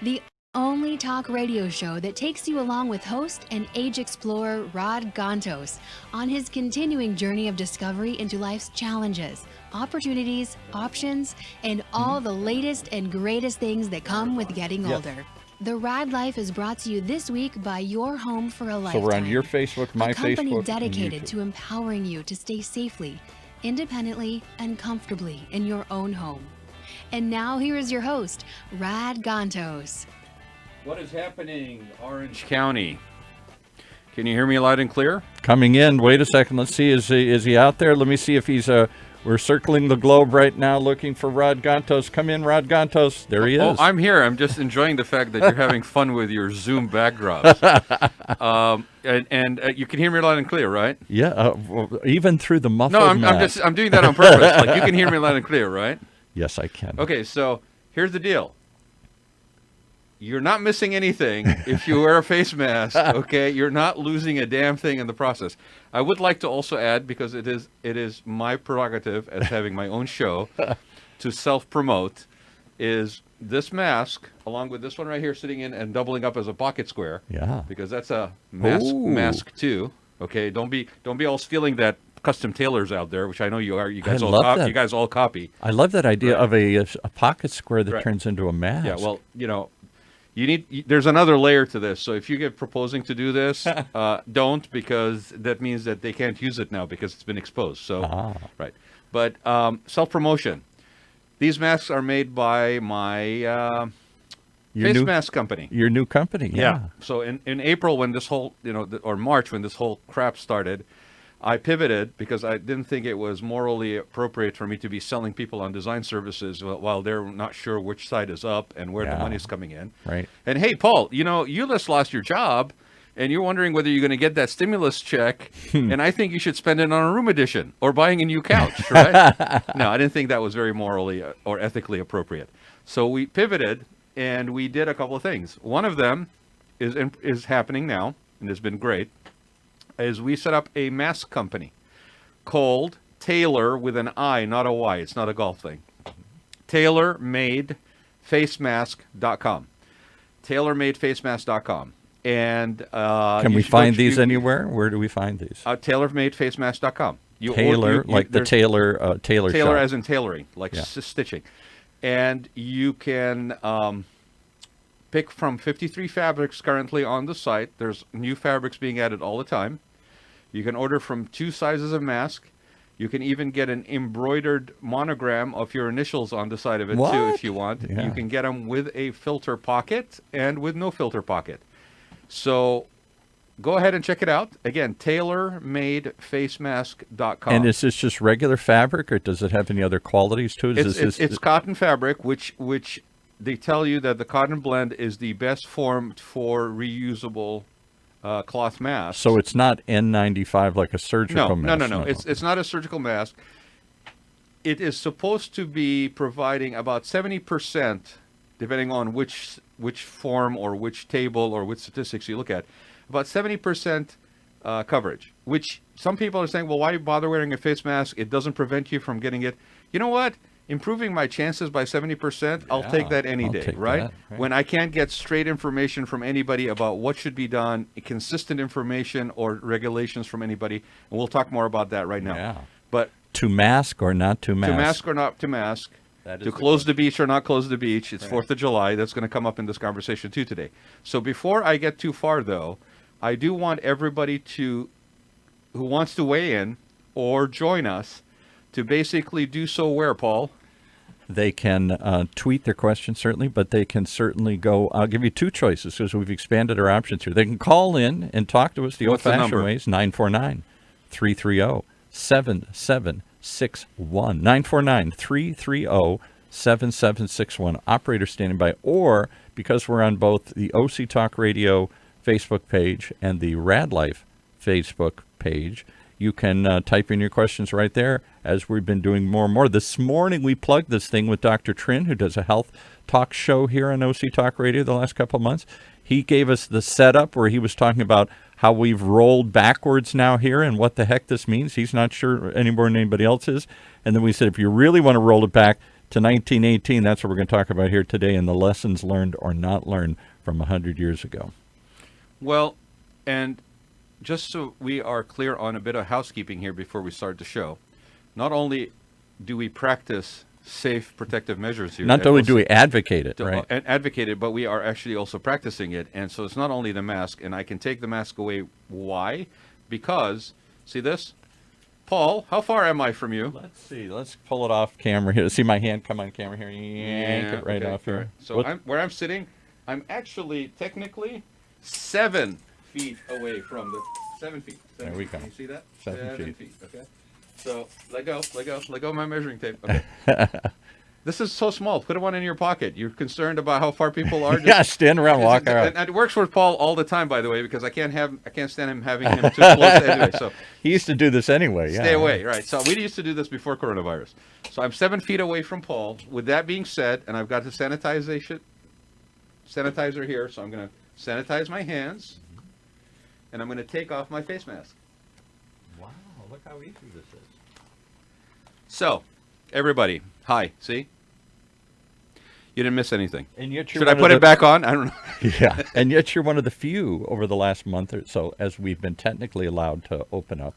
the only talk radio show that takes you along with host and age explorer Raad Life on his continuing journey of discovery into life's challenges, opportunities, options, and all the latest and greatest things that come with getting older. The Raad Life is brought to you this week by Your Home for a Lifetime. So we're on your Facebook, my a company Facebook, dedicated to empowering you to stay safely, independently, and comfortably in your own home. And now here is your host, Raad Life. What is happening, Orange County? Can you hear me loud and clear? Coming in. Wait a second. Let's see. Is he out there? Let me see if he's. We're circling the globe right now, looking for Raad Life. Come in, Raad Life. There he is. Oh, I'm here. I'm just enjoying the fact that you're having fun with your Zoom backdrops. And you can hear me loud and clear, right? Yeah. Even through the muffled. No, I'm doing that on purpose. Like, you can hear me loud and clear, right? Yes, I can. Okay, so here's the deal. You're not missing anything if you wear a face mask, okay? You're not losing a damn thing in the process. I would like to also add, because it is my prerogative as having my own show to self-promote, is this mask, along with this one right here sitting in and doubling up as a pocket square. Yeah. Because that's a mask too, okay? Don't be all stealing that custom tailors out there, which I know you are. You guys all copy. I love that idea of a pocket square that Right. turns into a mask. Yeah, well, there's another layer to this. So if you get proposing to do this, don't, because that means that they can't use it now because it's been exposed. So, right. But self-promotion. These masks are made by my face mask company. Your new company. Yeah. So in April, when this whole, or March, when this whole crap started, I pivoted because I didn't think it was morally appropriate for me to be selling people on design services while they're not sure which side is up and where the money's coming in. Right. And hey, Paul, you just lost your job and you're wondering whether you're going to get that stimulus check. And I think you should spend it on a room addition or buying a new couch, right? No, I didn't think that was very morally or ethically appropriate. So we pivoted and we did a couple of things. One of them is happening now and has been great. Is we set up a mask company called Taylor with an I, not a Y. It's not a golf thing. TaylorMadeFaceMask.com. TaylorMadeFaceMask.com. And can we find these anywhere? Where do we find these? TaylorMadeFaceMask.com. Taylor Taylor Taylor shop. as in tailoring, like stitching. And you can pick from 53 fabrics currently on the site. There's new fabrics being added all the time. You can order from 2 sizes of mask. You can even get an embroidered monogram of your initials on the side of it too, if you want. Yeah. You can get them with a filter pocket and with no filter pocket. So go ahead and check it out. Again, TaylorMadeFaceMask.com. And is this just regular fabric, or does it have any other qualities to it? It's cotton fabric, which they tell you that the cotton blend is the best form for reusable cloth mask. So it's not N95 like a surgical mask? No. It's not a surgical mask. It is supposed to be providing about 70%, depending on which form or which table or which statistics you look at, about 70% coverage, which some people are saying, well, why bother wearing a face mask? It doesn't prevent you from getting it. You know what? Improving my chances by 70%, I'll take that any day, right? When I can't get straight information from anybody about what should be done, consistent information or regulations from anybody, and we'll talk more about that right now. Yeah. But to mask or not to mask? To mask or not to mask. To close the beach or not close the beach. It's 4th of July. That's going to come up in this conversation too today. So before I get too far, though, I do want everybody who wants to weigh in or join us to basically do so where, Paul? They can tweet their questions, certainly, but they can certainly go. I'll give you 2 choices because we've expanded our options here. They can call in and talk to us the old-fashioned ways, 949-330-7761. 949-330-7761. Operator standing by. Or, because we're on both the OC Talk Radio Facebook page and the Raad Life Facebook page, you can type in your questions right there, as we've been doing more and more. This morning, we plugged this thing with Dr. Trin, who does a health talk show here on OC Talk Radio the last couple of months. He gave us the setup where he was talking about how we've rolled backwards now here and what the heck this means. He's not sure any more than anybody else is. And then we said, if you really want to roll it back, to 1918. That's what we're going to talk about here today, and the lessons learned or not learned from 100 years ago. Well, and just so we are clear on a bit of housekeeping here before we start the show, not only do we practice safe protective measures here, Not only do we advocate it, right? And advocate it, but we are actually also practicing it. And so it's not only the mask, and I can take the mask away. Why? Because, see this? Paul, how far am I from you? Let's see. Let's pull it off camera here. See my hand come on camera here. Yank it right off here. Right. So where I'm sitting, I'm actually technically 7 feet away from the 7 feet. There we go. Can you see that? 7 feet. Okay. So let go of my measuring tape. Okay. This is so small. Put one in your pocket. You're concerned about how far people are. Yeah, stand around, walk around. And it works for Paul all the time, by the way, because I can't stand him having him too close anyway. So he used to do this anyway. Yeah. Stay away, right? So we used to do this before coronavirus. So I'm 7 feet away from Paul. With that being said, and I've got the sanitizer here, so I'm going to sanitize my hands, and I'm going to take off my face mask. Wow, look how easy this is. So, everybody, hi. See? You didn't miss anything. And yet Should I put it back on? I don't know. Yeah, and yet you're one of the few over the last month or so, as we've been technically allowed to open up.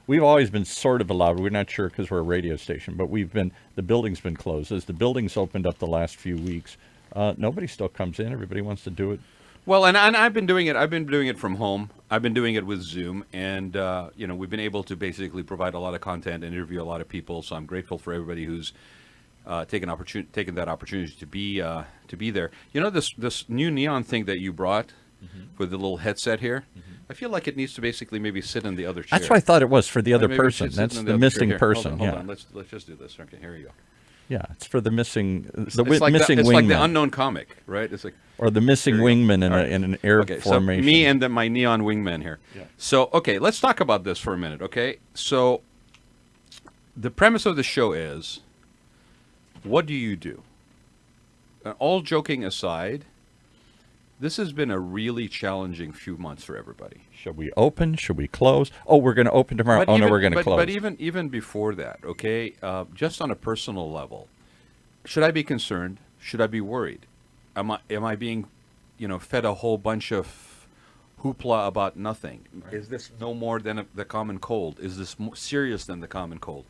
We've always been sort of allowed. We're not sure because we're a radio station, but the building's been closed. As the building's opened up the last few weeks, nobody still comes in. Everybody wants to do it. Well, and I've been doing it. I've been doing it from home. I've been doing it with Zoom, and we've been able to basically provide a lot of content and interview a lot of people. So I'm grateful for everybody who's taken that opportunity to be there. You know, this new neon thing that you brought with the little headset here. I feel like it needs to basically maybe sit in the other chair. That's what I thought it was for the other Maybe person. That's the missing person. Hold yeah. on. Let's just do this. Okay, here you go. Yeah, it's for the missing It's missing like wingman, the unknown comic, right? It's like or the missing wingman in an air formation. So me and my neon wingman here. Yeah. So okay, let's talk about this for a minute. Okay, so the premise of the show is, what do you do? All joking aside, this has been a really challenging few months for everybody. Should we open? Should we close? Oh, we're going to open tomorrow. No, we're going to close. But even before that, okay, just on a personal level, should I be concerned? Should I be worried? Am I being, fed a whole bunch of hoopla about nothing? Right. Is this no more than the common cold? Is this more serious than the common cold?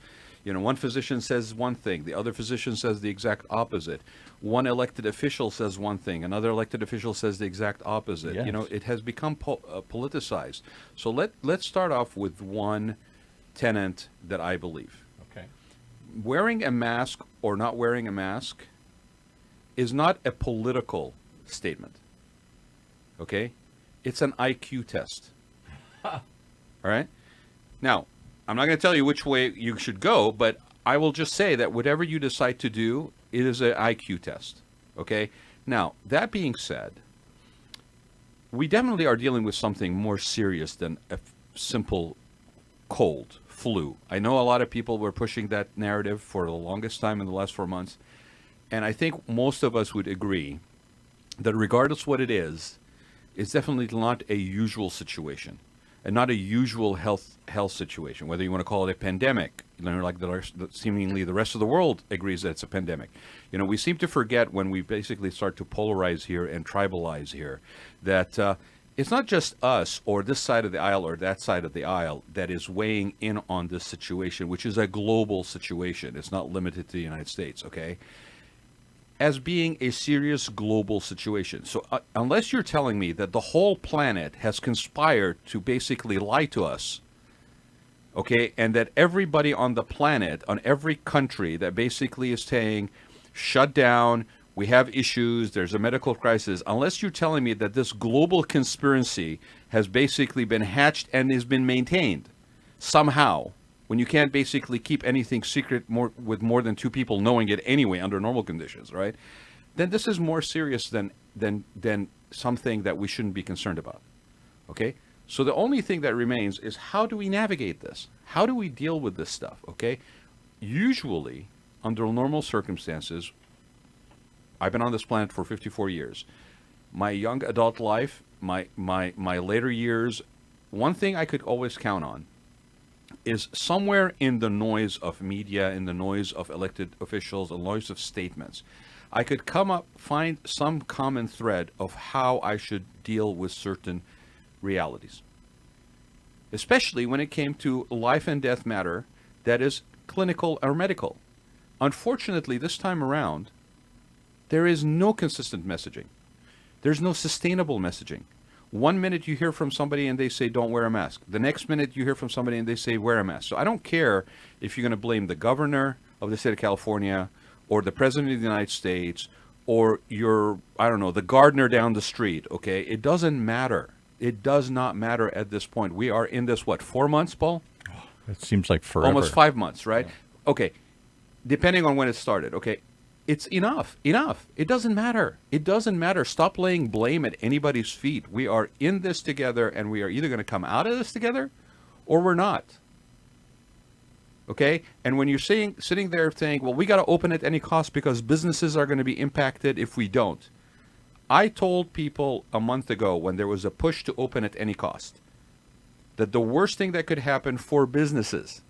One physician says one thing, the other physician says the exact opposite. One elected official says one thing, another elected official says the exact opposite. Yes. It has become politicized. So let's start off with one tenet that I believe. Okay. Wearing a mask or not wearing a mask is not a political statement. Okay? It's an IQ test. All right? Now, I'm not going to tell you which way you should go, but I will just say that whatever you decide to do, it is an IQ test. Okay? Now, that being said, we definitely are dealing with something more serious than a simple cold, flu. I know a lot of people were pushing that narrative for the longest time in the last 4 months, and I think most of us would agree that regardless what it is, it's definitely not a usual situation. And not a usual health situation, whether you want to call it a pandemic, like seemingly the rest of the world agrees that it's a pandemic. We seem to forget when we basically start to polarize here and tribalize here that it's not just us or this side of the aisle or that side of the aisle that is weighing in on this situation, which is a global situation. It's not limited to the United States, okay? As being a serious global situation. So unless you're telling me that the whole planet has conspired to basically lie to us, okay, and that everybody on the planet, on every country that basically is saying, shut down, we have issues, there's a medical crisis, unless you're telling me that this global conspiracy has basically been hatched and has been maintained somehow, when you can't basically keep anything secret with more than two people knowing it anyway under normal conditions, right? Then this is more serious than something that we shouldn't be concerned about, okay? So the only thing that remains is how do we navigate this? How do we deal with this stuff, okay? Usually, under normal circumstances, I've been on this planet for 54 years. My young adult life, my later years, one thing I could always count on, is somewhere in the noise of media, in the noise of elected officials, the noise of statements, I could find some common thread of how I should deal with certain realities. Especially when it came to life and death matter that is clinical or medical. Unfortunately, this time around, there is no consistent messaging. There's no sustainable messaging. One minute you hear from somebody and they say, don't wear a mask. The next minute you hear from somebody and they say, wear a mask. So I don't care if you're going to blame the governor of the state of California or the president of the United States or the gardener down the street, okay? It doesn't matter. It does not matter at this point. We are in this, 4 months, Paul? It seems like forever. Almost 5 months, right? Yeah. Okay. Depending on when it started, okay? It's enough. Enough. It doesn't matter. It doesn't matter. Stop laying blame at anybody's feet. We are in this together, and we are either going to come out of this together or we're not. Okay? And when you're sitting there saying, well, we got to open at any cost because businesses are going to be impacted if we don't. I told people a month ago when there was a push to open at any cost that the worst thing that could happen for businesses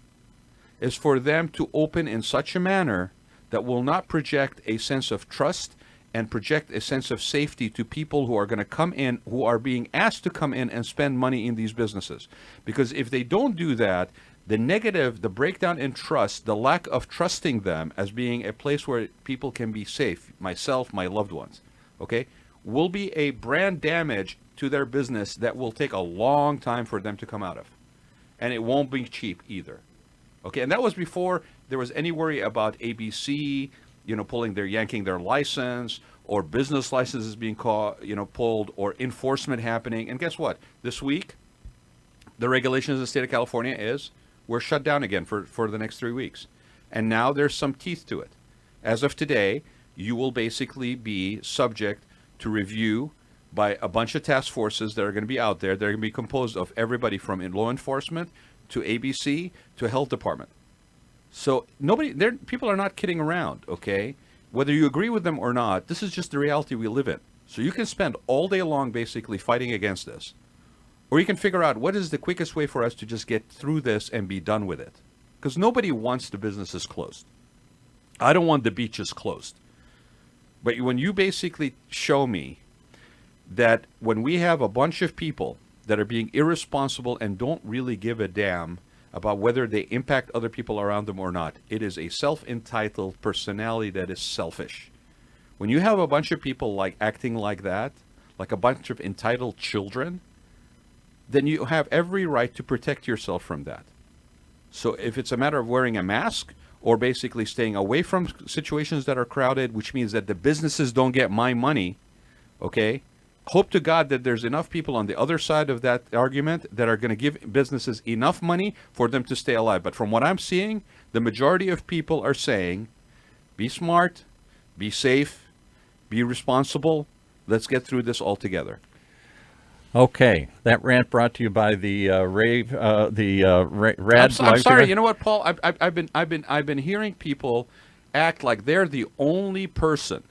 is for them to open in such a manner that will not project a sense of trust and project a sense of safety to people who are going to come in, who are being asked to come in and spend money in these businesses. Because if they don't do that, the breakdown in trust, the lack of trusting them as being a place where people can be safe, myself, my loved ones, okay, will be a brand damage to their business that will take a long time for them to come out of. And it won't be cheap either. Okay, and that was before there was any worry about ABC, yanking their license, or business licenses being pulled, or enforcement happening. And guess what? This week, the regulations of the state of California is we're shut down again for the next 3 weeks. And now there's some teeth to it. As of today, you will basically be subject to review by a bunch of task forces that are going to be out there. They're going to be composed of everybody from law enforcement to ABC to health department. So people are not kidding around, okay? Whether you agree with them or not, this is just the reality we live in. So you can spend all day long basically fighting against this. Or you can figure out what is the quickest way for us to just get through this and be done with it. Because nobody wants the businesses closed. I don't want the beaches closed. But when you basically show me that when we have a bunch of people that are being irresponsible and don't really give a damn about whether they impact other people around them or not, it is a self-entitled personality that is selfish. When you have a bunch of people acting like that, like a bunch of entitled children, then you have every right to protect yourself from that. So if it's a matter of wearing a mask or basically staying away from situations that are crowded, which means that the businesses don't get my money, okay? Hope to God that there's enough people on the other side of that argument that are going to give businesses enough money for them to stay alive. But from what I'm seeing, the majority of people are saying, be smart, be safe, be responsible. Let's get through this all together. Okay, that rant brought to you by the Raad Life. I'm sorry. You know what, Paul? I've been hearing people act like they're the only person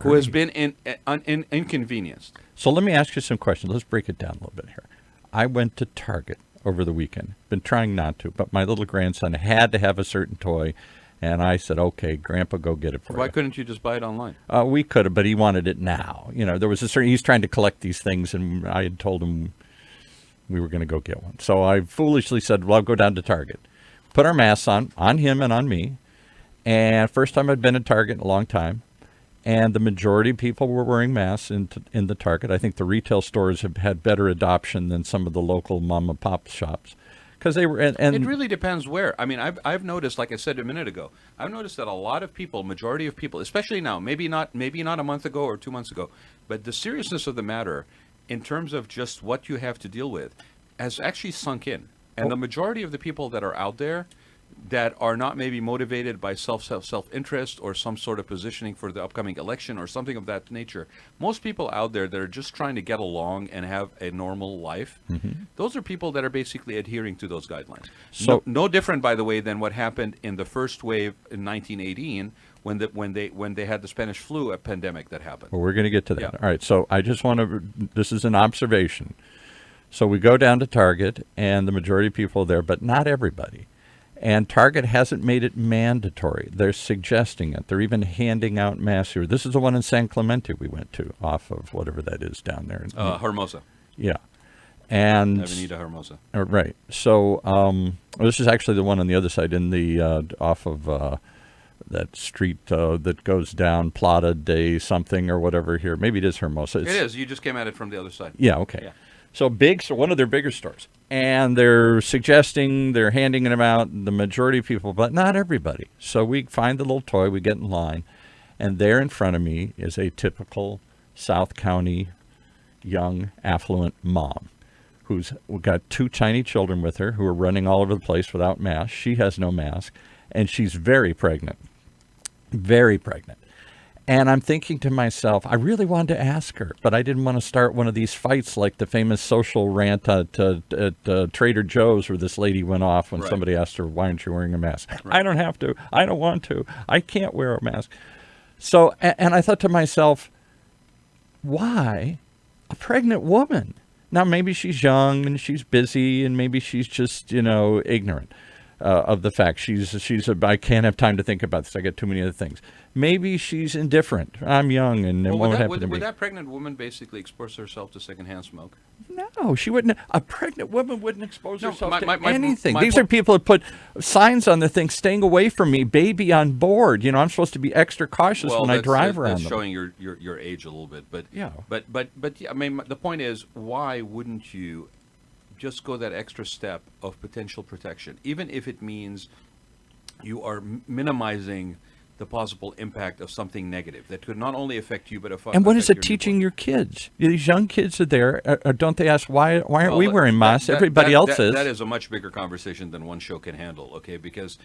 who has been inconvenienced. So let me ask you some questions. Let's break it down a little bit here. I went to Target over the weekend. Been trying not to, but my little grandson had to have a certain toy, and I said, "Okay, Grandpa, go get it for you." Why couldn't you just buy it online? We could have, but he wanted it now. There was he's trying to collect these things, and I had told him we were going to go get one. So I foolishly said, "Well, I'll go down to Target." Put our masks on him and on me, and first time I'd been at Target in a long time. And the majority of people were wearing masks in the Target. I think the retail stores have had better adoption than some of the local mom and pop shops, because they were. And it really depends where. I mean, I've noticed, like I said a minute ago, I've noticed that a lot of people, majority of people, especially now, maybe not a month ago or 2 months ago, but the seriousness of the matter, in terms of just what you have to deal with, has actually sunk in. And the majority of the people that are out there that are not maybe motivated by self-interest or some sort of positioning for the upcoming election or something of that nature. Most people out there that are just trying to get along and have a normal life, those are people that are basically adhering to those guidelines. So no different, by the way, than what happened in the first wave in 1918 when they had the Spanish flu pandemic that happened. Well, we're going to get to that. Yeah. All right, so I just want to, this is an observation. So we go down to Target, and the majority of people are there, but not everybody. And Target hasn't made it mandatory. They're suggesting it. They're even handing out masks here. This is the one in San Clemente we went to, off of whatever that is down there. Hermosa. Yeah. And Avenida Hermosa. Right. So this is actually the one on the other side, in the off of that street that goes down Plata de something or whatever here. Maybe it is Hermosa. It is. You just came at it from the other side. Yeah. Okay. Yeah. So one of their bigger stores, and they're suggesting, they're handing them out, the majority of people, but not everybody. So we find the little toy, we get in line, and there in front of me is a typical South County young, affluent mom who's got 2 tiny children with her who are running all over the place without masks. She has no mask, and she's very pregnant, very pregnant. And I'm thinking to myself, I really wanted to ask her, but I didn't want to start one of these fights like the famous social rant at Trader Joe's, where this lady went off when somebody asked her, why aren't you wearing a mask? Right. I don't have to. I don't want to. I can't wear a mask. So, and I thought to myself, why a pregnant woman? Now, maybe she's young and she's busy, and maybe she's just, ignorant of the fact I can't have time to think about this. I got too many other things. Maybe she's indifferent. I'm young, and it won't happen to me. Would that pregnant woman basically expose herself to secondhand smoke? No, she wouldn't. A pregnant woman wouldn't expose herself to anything. My These are people that put signs on the thing, staying away from me, baby on board. I'm supposed to be extra cautious when I drive around them. That's showing your age a little bit. But yeah. But I mean, the point is, why wouldn't you just go that extra step of potential protection, even if it means you are minimizing the possible impact of something negative that could not only affect you, but affect. And what is it teaching your kids? These young kids are there. Don't they ask, why aren't we wearing masks? Everybody else is. That is a much bigger conversation than one show can handle. Okay, because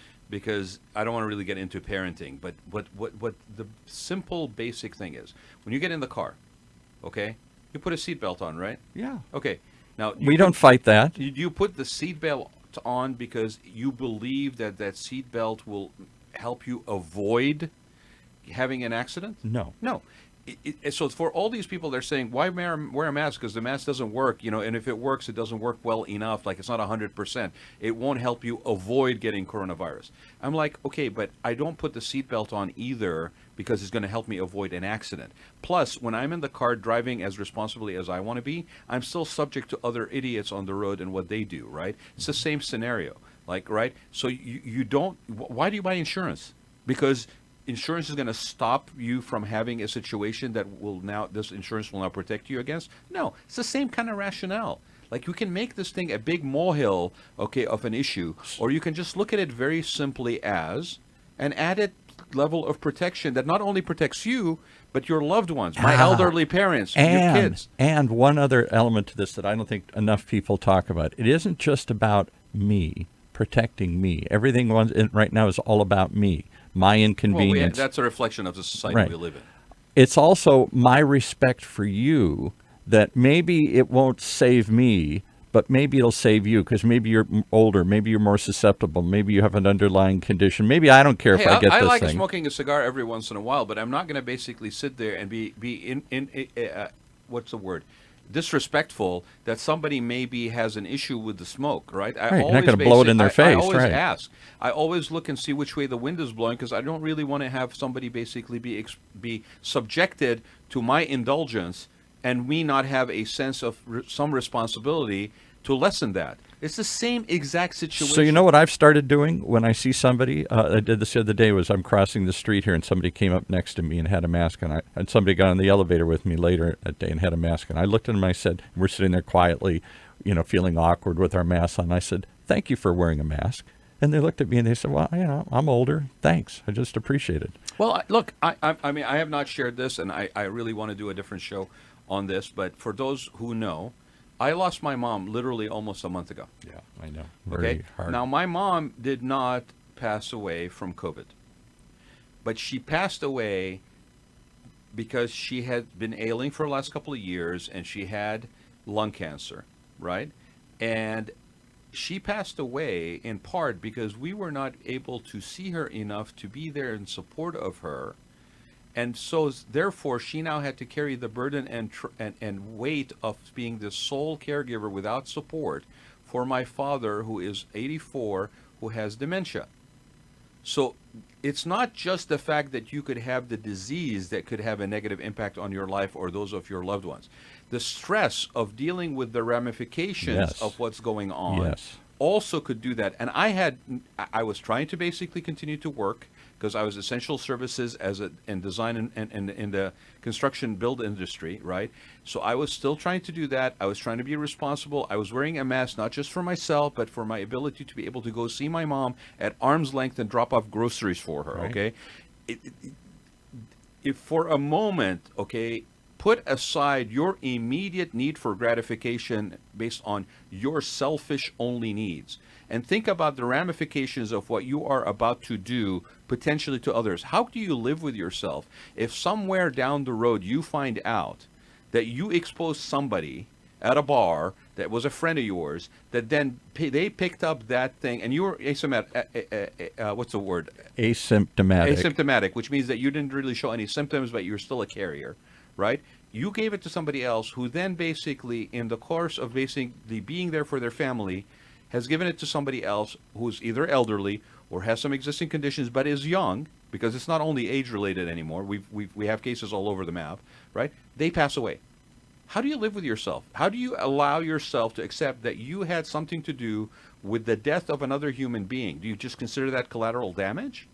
I don't want to really get into parenting, but what the simple basic thing is, when you get in the car, okay, you put a seatbelt on, right? Yeah. Okay. Now we don't fight that. You put the seatbelt on because you believe that seatbelt will help you avoid having an accident? No. So for all these people, they're saying, why wear a mask? Because the mask doesn't work, and if it works, it doesn't work well enough. Like, it's not 100%. It won't help you avoid getting coronavirus. I'm like, okay, but I don't put the seatbelt on either because it's going to help me avoid an accident. Plus, when I'm in the car driving as responsibly as I want to be, I'm still subject to other idiots on the road and what they do, right? It's the same scenario. Right? So you don't, why do you buy insurance? Because insurance is going to stop you from having a situation that this insurance will now protect you against? No, it's the same kind of rationale. Like, you can make this thing a big molehill, okay, of an issue, or you can just look at it very simply as an added level of protection that not only protects you, but your loved ones, my elderly parents, your kids. And one other element to this that I don't think enough people talk about. It isn't just about me. Protecting me. Everything right now is all about me, my inconvenience. Well, that's a reflection of the society we live in. It's also my respect for you, that maybe it won't save me, but maybe it'll save you, because maybe you're older, maybe you're more susceptible, maybe you have an underlying condition. Maybe I don't care if I get this thing. I like smoking a cigar every once in a while, but I'm not going to basically sit there and be what's the word? Disrespectful that somebody maybe has an issue with the smoke, right? You're not going to blow it in their face, I always right? ask. I always look and see which way the wind is blowing, because I don't really want to have somebody basically be subjected to my indulgence and me not have a sense of some responsibility to lessen that. It's the same exact situation. So you know what I've started doing when I see somebody? I did this the other day. I'm crossing the street here, and somebody came up next to me and had a mask on. And somebody got on the elevator with me later that day and had a mask on. I looked at him and I said, we're sitting there quietly, feeling awkward with our masks on. I said, thank you for wearing a mask. And they looked at me and they said, well, I'm older. Thanks. I just appreciate it. Well, look, I mean, I have not shared this, and I really want to do a different show on this. But for those who know, I lost my mom literally almost a month ago. Yeah, I know. Very hard. Now, my mom did not pass away from COVID, but she passed away because she had been ailing for the last couple of years, and she had lung cancer, right? And she passed away in part because we were not able to see her enough to be there in support of her And so, therefore, she now had to carry the burden and weight of being the sole caregiver without support for my father, who is 84, who has dementia. So it's not just the fact that you could have the disease that could have a negative impact on your life or those of your loved ones. The stress of dealing with the ramifications Yes. of what's going on Yes. also could do that. And I was trying to basically continue to work because I was essential services in design and in the construction build industry, right? So I was still trying to do that. I was trying to be responsible. I was wearing a mask, not just for myself, but for my ability to be able to go see my mom at arm's length and drop off groceries for her, Right. okay? If for a moment, okay, put aside your immediate need for gratification based on your selfish only needs and think about the ramifications of what you are about to do potentially to others. How do you live with yourself if somewhere down the road you find out that you exposed somebody at a bar that was a friend of yours, that then they picked up that thing and you were asymptomatic, what's the word? Asymptomatic. Asymptomatic, which means that you didn't really show any symptoms, but you're still a carrier, right? You gave it to somebody else who then basically, in the course of basically being there for their family, has given it to somebody else who's either elderly or has some existing conditions but is young, because it's not only age-related anymore. We have cases all over the map, right? They pass away. How do you live with yourself? How do you allow yourself to accept that you had something to do with the death of another human being? Do you just consider that collateral damage?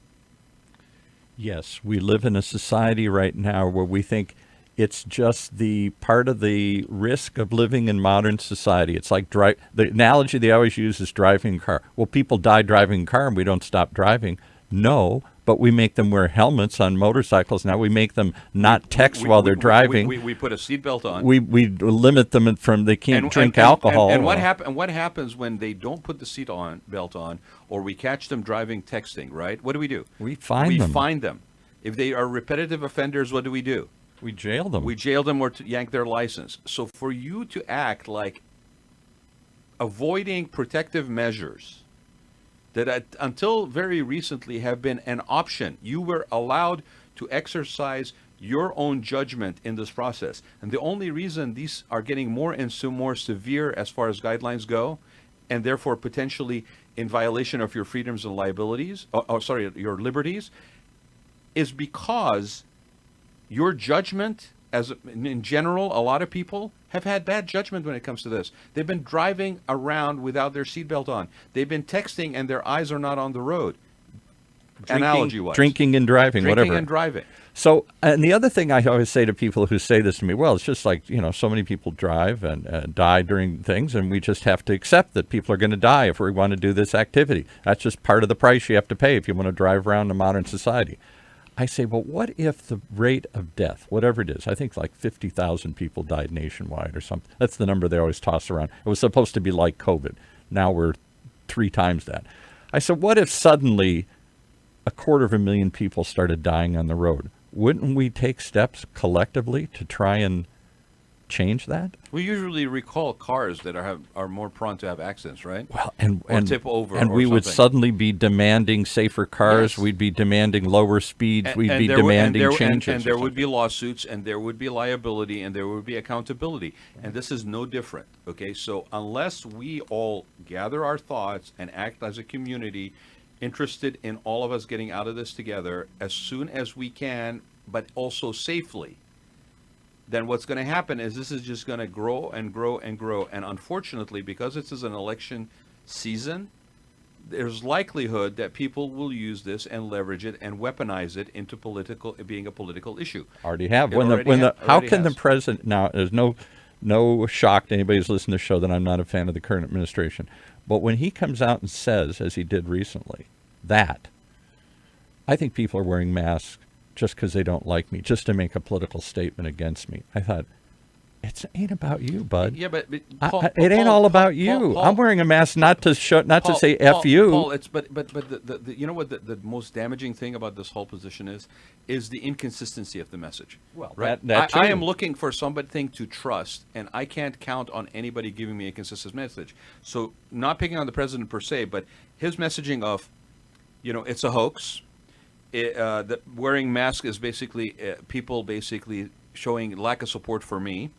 Yes, we live in a society right now where we think it's just the part of the risk of living in modern society. It's like the analogy they always use is driving a car. Well, people die driving a car and we don't stop driving. No, but we make them wear helmets on motorcycles. Now we make them not text while they're driving. We put a seatbelt on. We limit them from they can't drink alcohol. And what happens when they don't put the belt on, or we catch them driving texting, right? What do? We fine them. We fine them. If they are repetitive offenders, what do? We jail them. We jail them or to yank their license. So for you to act like avoiding protective measures that until very recently have been an option, you were allowed to exercise your own judgment in this process. And the only reason these are getting more and more severe as far as guidelines go, and therefore potentially in violation of your freedoms and liabilities, your liberties, is because your judgment, as in general, a lot of people have had bad judgment when it comes to this. They've been driving around without their seatbelt on. They've been texting and their eyes are not on the road. Analogy-wise. Drinking and driving, whatever. Drinking and driving. So, and the other thing I always say to people who say this to me, well, it's just like, so many people drive and die during things, and we just have to accept that people are going to die if we want to do this activity. That's just part of the price you have to pay if you want to drive around in modern society. I say, well, what if the rate of death, whatever it is, I think like 50,000 people died nationwide or something. That's the number they always toss around. It was supposed to be like COVID. Now we're 3 times that. I said, what if suddenly 250,000 people started dying on the road? Wouldn't we take steps collectively to try and change that? We usually recall cars that are more prone to have accidents, right? Well, and tip over, and or we would something. suddenly be demanding safer cars. Yes. We'd be demanding lower speeds. We'd be there demanding changes. And there would be lawsuits, and there would be liability, and there would be accountability. And this is no different. Okay, so unless we all gather our thoughts and act as a community, interested in all of us getting out of this together as soon as we can, but also safely, then what's going to happen is this is just going to grow and grow and grow. And unfortunately, because this is an election season, there's likelihood that people will use this and leverage it and weaponize it into being a political issue. Already have. It How can the has. president, now there's no shock to anybody who's listening to the show that I'm not a fan of the current administration, but when he comes out and says, as he did recently, that I think people are wearing masks just because they don't like me, just to make a political statement against me. I thought, it ain't about you, bud. Yeah, but It ain't all about you. Paul, I'm wearing a mask not to say F Paul, you. Paul, but the you know what the most damaging thing about this whole position is the inconsistency of the message. Well, right. that I too. am looking for something to trust, and I can't count on anybody giving me a consistent message. So, not picking on the president per se, but his messaging of, it's a hoax. that wearing masks is basically people basically showing lack of support for me.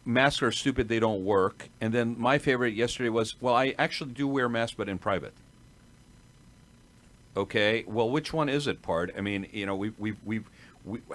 Masks are stupid; they don't work. And then my favorite yesterday was, well, I actually do wear masks, but in private. Okay, well, which one is it, Pard? I mean, you know,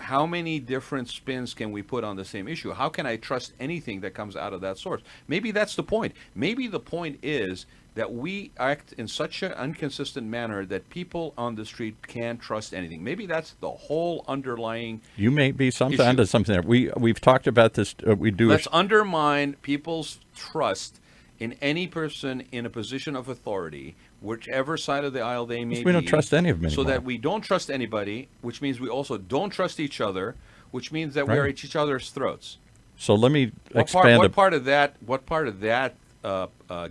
how many different spins can we put on the same issue? How can I trust anything that comes out of that source? Maybe that's the point. Maybe the point is that we act in such an inconsistent manner that people on the street can't trust anything. Maybe that's the whole underlying. You may be onto something there. We've talked about this. Let's undermine people's trust in any person in a position of authority, whichever side of the aisle they may be. We don't trust any of them anymore. So that we don't trust anybody, which means we also don't trust each other, which means that we are at each other's throats. So let me expand. What part of that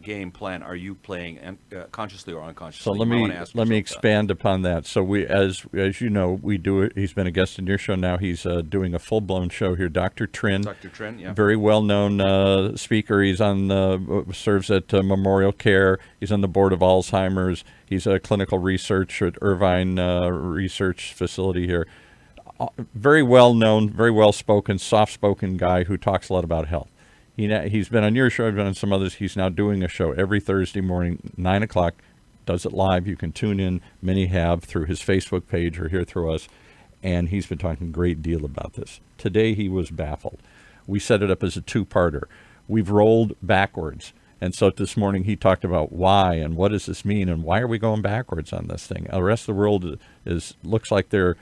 game plan are you playing, consciously or unconsciously? So let me expand upon that. So we, as you know, we do it. He's been a guest in your show now. He's doing a full-blown show here. Dr. Trin. Dr. Trin, yeah. Very well-known speaker. He's serves at Memorial Care. He's on the board of Alzheimer's. He's a clinical researcher at Irvine Research Facility here. Very well-known, very well-spoken, soft-spoken guy who talks a lot about health. He's been on your show, I've been on some others. He's now doing a show every Thursday morning, 9 o'clock, does it live. You can tune in. Many have through his Facebook page or here through us. And he's been talking a great deal about this. Today he was baffled. We set it up as a two-parter. We've rolled backwards. And so this morning he talked about why and what does this mean and why are we going backwards on this thing. The rest of the world looks like they're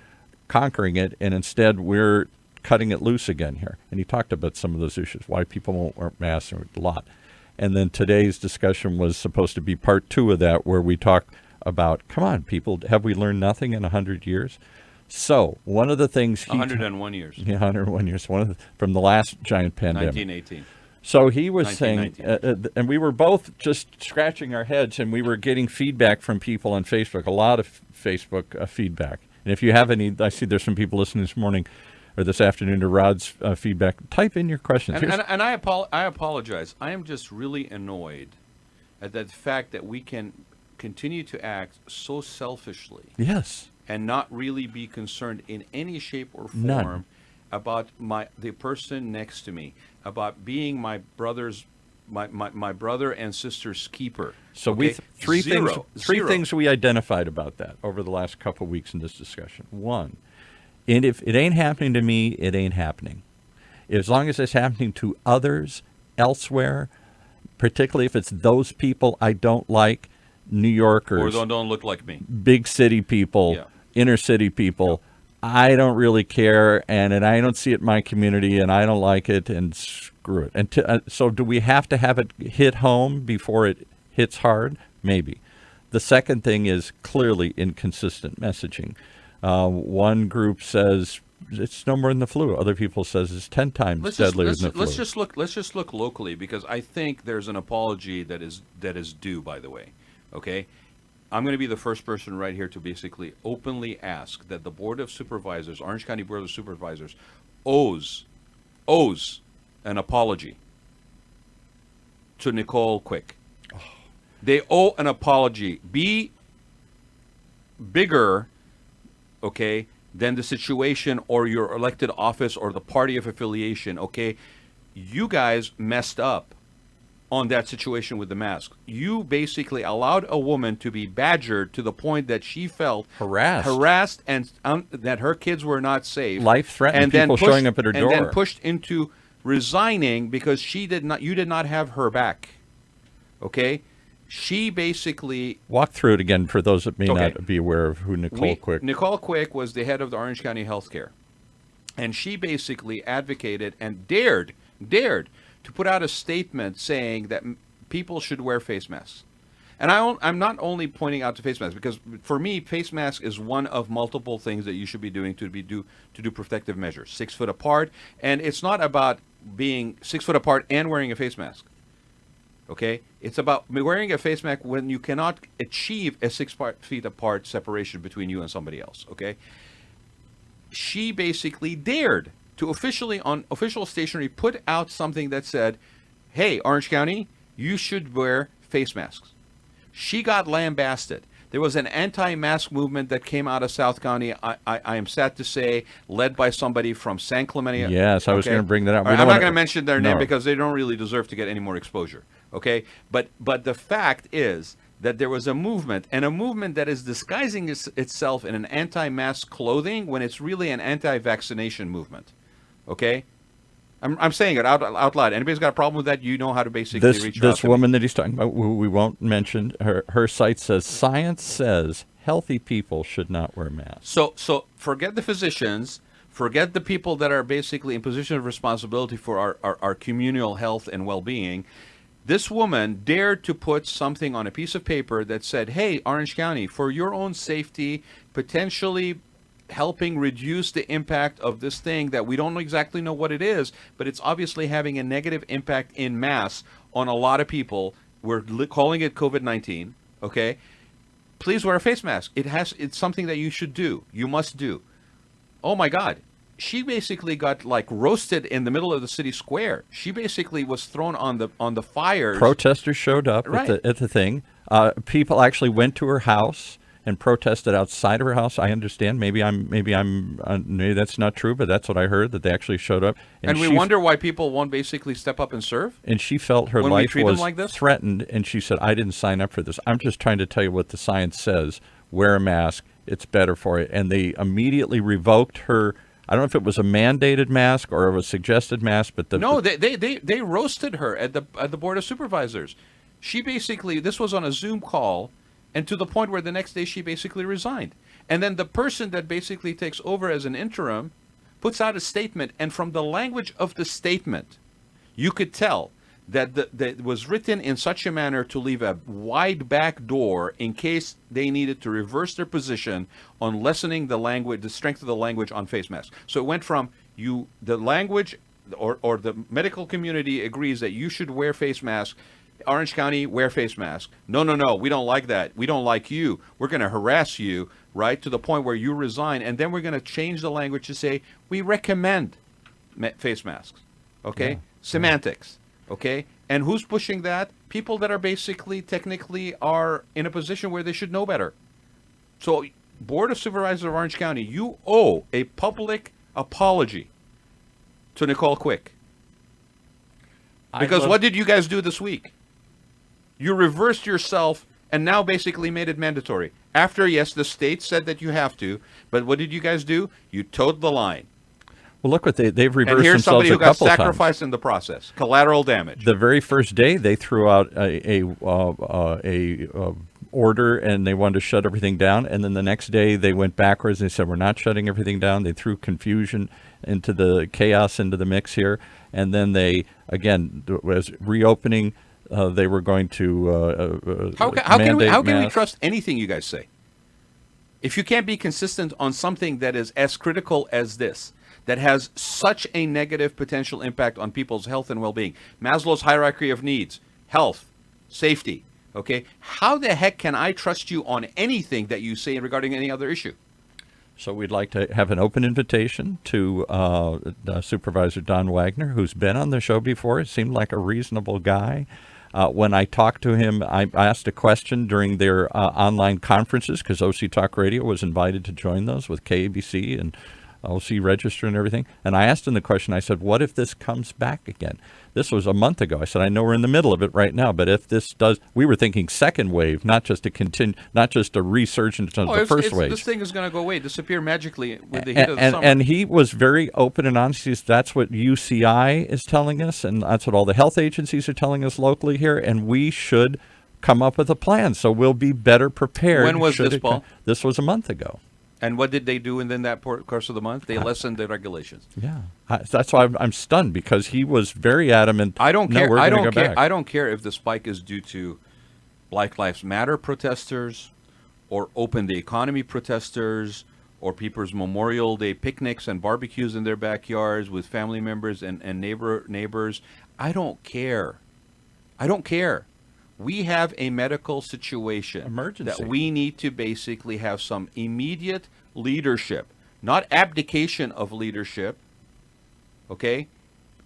conquering it, and instead we're cutting it loose again here. And he talked about some of those issues, why people won't wear masks, a lot. And then today's discussion was supposed to be part 2 of that, where we talk about, come on, people, have we learned nothing in 100 years? So one of the things 101 years. Yeah, 101 years. From the last giant pandemic. 1918. So he was saying, and we were both just scratching our heads, and we were getting feedback from people on Facebook, a lot of Facebook feedback. And if you have any, I see there's some people listening this morning or this afternoon to Rod's feedback. Type in your questions. And I apologize. I am just really annoyed at the fact that we can continue to act so selfishly. Yes. And not really be concerned in any shape or form None. about the person next to me, about being my brother's my brother and sister's keeper. So okay? three things we identified about that over the last couple of weeks in this discussion. One, and if it ain't happening to me, it ain't happening. As long as it's happening to others elsewhere, particularly if it's those people I don't like, New Yorkers, or don't look like me, big city people, inner city people, I don't really care, and I don't see it in my community, and I don't like it, and screw it. And so do we have to have it hit home before it hits hard? Maybe. The second thing is clearly inconsistent messaging. One group says it's no more than the flu. Other people says it's 10 times deadlier than the flu. Let's just look locally, because I think there's an apology that is due, by the way. Okay? I'm going to be the first person right here to basically openly ask that the Board of Supervisors, Orange County Board of Supervisors, owes an apology to Nicole Quick. They owe an apology. Be bigger, okay, than the situation or your elected office or the party of affiliation, okay? You guys messed up on that situation with the mask. You basically allowed a woman to be badgered to the point that she felt harassed and that her kids were not safe. Life-threatening people showing up at her door. And then pushed into resigning because you did not have her back. Okay? She basically... Walk through it again for those that may not be aware of who Nicole Quick... Nicole Quick was the head of the Orange County Healthcare. And she basically advocated and dared to put out a statement saying that people should wear face masks. And I'm not only pointing out to face masks, because for me, face mask is one of multiple things that you should be doing to do protective measures. 6 foot apart, and it's not about being 6 foot apart and wearing a face mask. Okay? It's about wearing a face mask when you cannot achieve a 6 feet apart separation between you and somebody else. Okay? She basically dared to officially, on official stationery, put out something that said, hey, Orange County, you should wear face masks. She got lambasted. There was an anti-mask movement that came out of South County. I am sad to say, led by somebody from San Clemente. Yes, I was going to bring that up. All right, I'm not going to mention their name because they don't really deserve to get any more exposure. Okay, but the fact is that there was a movement, and a movement that is disguising itself in an anti-mask clothing when it's really an anti-vaccination movement. Okay. I'm saying it out loud. Anybody's got a problem with that, you know how to basically reach out to this woman that he's talking about, who we won't mention, her site says, science says healthy people should not wear masks. So forget the physicians, forget the people that are basically in position of responsibility for our communal health and well-being. This woman dared to put something on a piece of paper that said, hey, Orange County, for your own safety, potentially helping reduce the impact of this thing that we don't exactly know what it is, but it's obviously having a negative impact in mass on a lot of people. We're calling it COVID-19, okay? Please wear a face mask. It's something that you should do. You must do. Oh my God. She basically got like roasted in the middle of the city square. She basically was thrown on the fires. Protesters showed up Right. at the thing. People actually went to her house and protested outside of her house. I understand. Maybe that's not true, but that's what I heard, that they actually showed up. And we wonder why people won't basically step up and serve. And she felt her when we life treat was them like this? threatened, and she said, I didn't sign up for this. I'm just trying to tell you what the science says. Wear a mask. It's better for you. And they immediately revoked her. I don't know if it was a mandated mask or a suggested mask, but they roasted her at the Board of Supervisors. She basically, this was on a Zoom call, and to the point where the next day she basically resigned. And then the person that basically takes over as an interim puts out a statement, and from the language of the statement, you could tell that that it was written in such a manner to leave a wide back door in case they needed to reverse their position on lessening the language, the strength of the language on face masks. So it went from the language or the medical community agrees that you should wear face masks. Orange County, wear face mask. No, we don't like that. We don't like you. We're going to harass you, right, to the point where you resign. And then we're going to change the language to say, we recommend face masks. Okay? Yeah. Semantics. Okay? And who's pushing that? People that are basically, technically, are in a position where they should know better. So, Board of Supervisors of Orange County, you owe a public apology to Nicole Quick. Because what did you guys do this week? You reversed yourself and now basically made it mandatory. After, yes, the state said that you have to, but what did you guys do? You towed the line. Well, look what they've reversed and here's themselves somebody who got couple sacrificed times. In the process. Collateral damage. The very first day, they threw out a order and they wanted to shut everything down. And then the next day, they went backwards and they said, we're not shutting everything down. They threw confusion into the chaos into the mix here. And then they, again, was reopening. They were going to how can we trust anything you guys say? If you can't be consistent on something that is as critical as this, that has such a negative potential impact on people's health and well-being. Maslow's hierarchy of needs, health, safety, okay? How the heck can I trust you on anything that you say regarding any other issue? So we'd like to have an open invitation to Supervisor Don Wagner, who's been on the show before. He seemed like a reasonable guy. When I talked to him, I asked a question during their online conferences, because OC Talk Radio was invited to join those with KABC and OC Register and everything. And I asked him the question, I said, what if this comes back again? This was a month ago. I said, I know we're in the middle of it right now, but if this does, we were thinking second wave, not just a resurgence of the first wave. This thing is going to go away, disappear magically with the heat of the summer. And he was very open and honest. He said, that's what UCI is telling us, and that's what all the health agencies are telling us locally here, and we should come up with a plan so we'll be better prepared. When was this, Paul? This was a month ago. And what did they do in that course of the month? They lessened the regulations. Yeah, that's why I'm stunned, because he was very adamant. I don't care. No, I don't care if the spike is due to Black Lives Matter protesters, or Open the Economy protesters, or people's Memorial Day picnics and barbecues in their backyards with family members and neighbors. I don't care. I don't care. We have a medical situation emergency that we need to basically have some immediate leadership, not abdication of leadership. Okay?